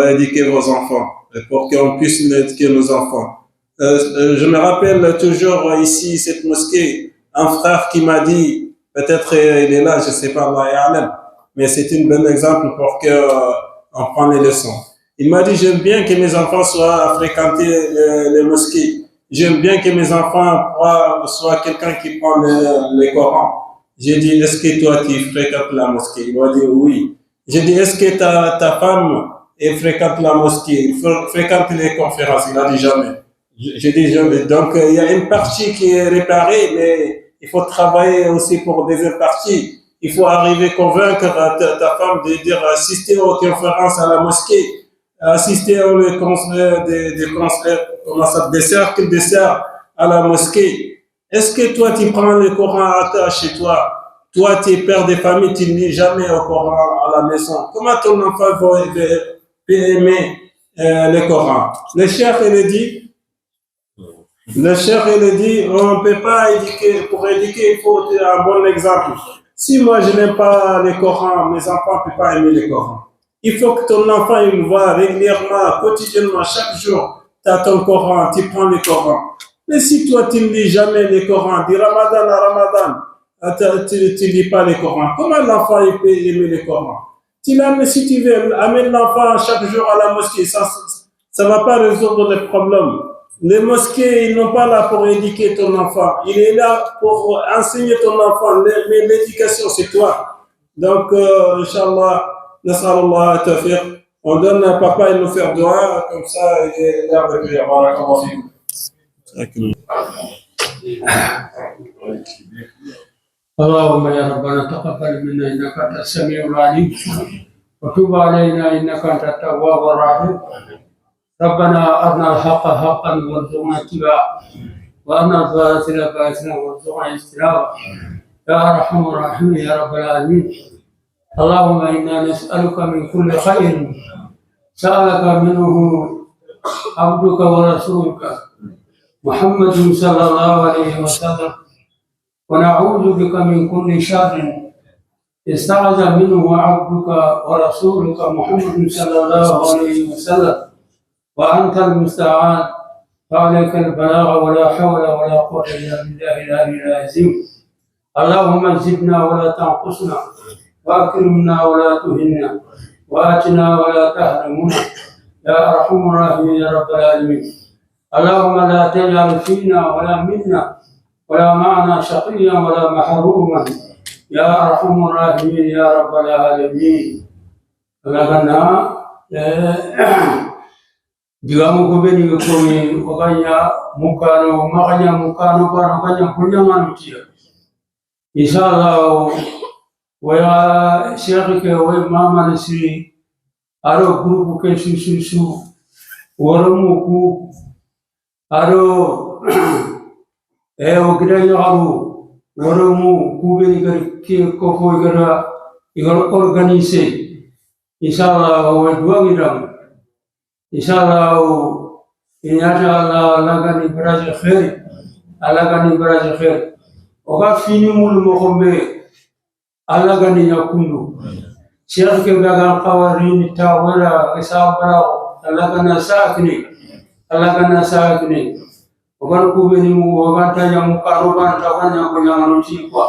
Speaker 1: éduquer vos enfants, pour qu'on puisse éduquer nos enfants. Je me rappelle toujours ici, cette mosquée, un frère qui m'a dit, peut-être il est là, je ne sais pas, mais c'est un bon exemple pour qu'on prenne les leçons. Il m'a dit, j'aime bien que mes enfants soient à fréquenter les mosquées. J'aime bien que mes enfants soient quelqu'un qui prend le Coran. J'ai dit, est-ce que toi, tu fréquentes la mosquée? Il m'a dit, oui. J'ai dit, est-ce que ta femme fréquente la mosquée? Fréquente les conférences? Il a dit, jamais. J'ai dit, jamais. Donc, il y a une partie qui est réparée, mais il faut travailler aussi pour des parties. Il faut arriver à convaincre ta femme de dire, assister aux conférences à la mosquée, assister aux des cercles à la mosquée. Est-ce que toi, tu prends le Coran chez toi? Toi, tu es père de famille, tu ne lis jamais au Coran à la maison. Comment ton enfant peut aimer le Coran? Le cheikh, il dit, on ne peut pas éduquer. Pour éduquer, il faut un bon exemple. Si moi, je n'aime pas le Coran, mes enfants ne peuvent pas aimer le Coran. Il faut que ton enfant, il voit régulièrement, quotidiennement, chaque jour, tu as ton Coran, tu prends le Coran. Mais si toi, tu ne lis jamais le Coran, du Ramadan à Ramadan, tu ne lis pas le Coran, comment l'enfant il peut aimer le Coran? Si tu veux, amène l'enfant chaque jour à la mosquée, ça ne va pas résoudre les problèmes. Les mosquées, ils n'ont pas là pour éduquer ton enfant. Il est là pour enseigner ton enfant. Mais l'éducation, c'est toi. Donc, Inch'Allah, Nasrallah, Tawfiq. On donne à papa, il nous fait doigt, comme ça, il est là avec lui.
Speaker 4: اللهم يا ربنا تقبل منا انك انت السميع العليم وتب علينا انك انت التواب الرحيم. ربنا ارنا الحق حقا وارزقنا اتباعه وارنا الباطل باطلا وارزقنا اجتنابه يا ارحم الراحمين يا رب العالمين. اللهم انا نسالك من كل خير سالك منه عبدك ورسولك محمد صلى الله عليه وسلم، ونعوذ بك من كل شر استعاذ منه عبدك ورسولك محمد صلى الله عليه وسلم، وأنت المستعان فعليك البلاغ ولا حول ولا قوة إلا بالله العلي العظيم. اللهم زدنا ولا تنقصنا وأكرمنا ولا تهنا وآتنا ولا تحرمنا يا أرحم الراحمين يا رب العالمين. اللهم لا تجعل فينا ولا منا ولا معنا شقيا ولا محروما يا أرحم الراحمين يا رب العالمين. لغنا digamu ko beni ko mi oganya mukano maganya mukano bano kanya kunyama nutia inshallah waya sheikh ke way mama nisi aro group ke su woromu ku aro ogidanya aru woromu ku beni ke ko ko gara igor organise inshallah way duangiram inshallah inshallah lagani baraje khair alagani baraje khair oga fini mul mokombe alagani yakundu sheikh ke baga qawarini tawala isabara alagana sakni oga kubeni mu oga tanya mu karoban tawanya ko nyamanu ci kwa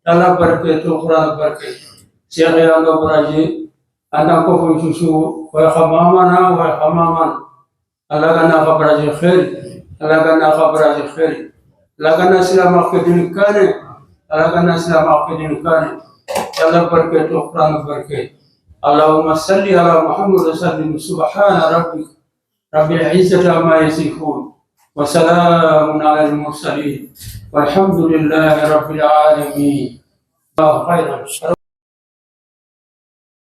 Speaker 4: ala barke to qur'an barke sheikh ya ndo baraje anda ko fu susu wa khamamana wa khamaman alagana khabraje khair alagana khabraje khair lagana silama qadin kane alagana silama qadin kane Allah barke to qur'an barke. Allahumma salli ala Muhammad wa sallim subhana rabbika rabbil izzati amma yasifun wa salamun ala al mursalin walhamdulillahi rabbil alamin. Khairan.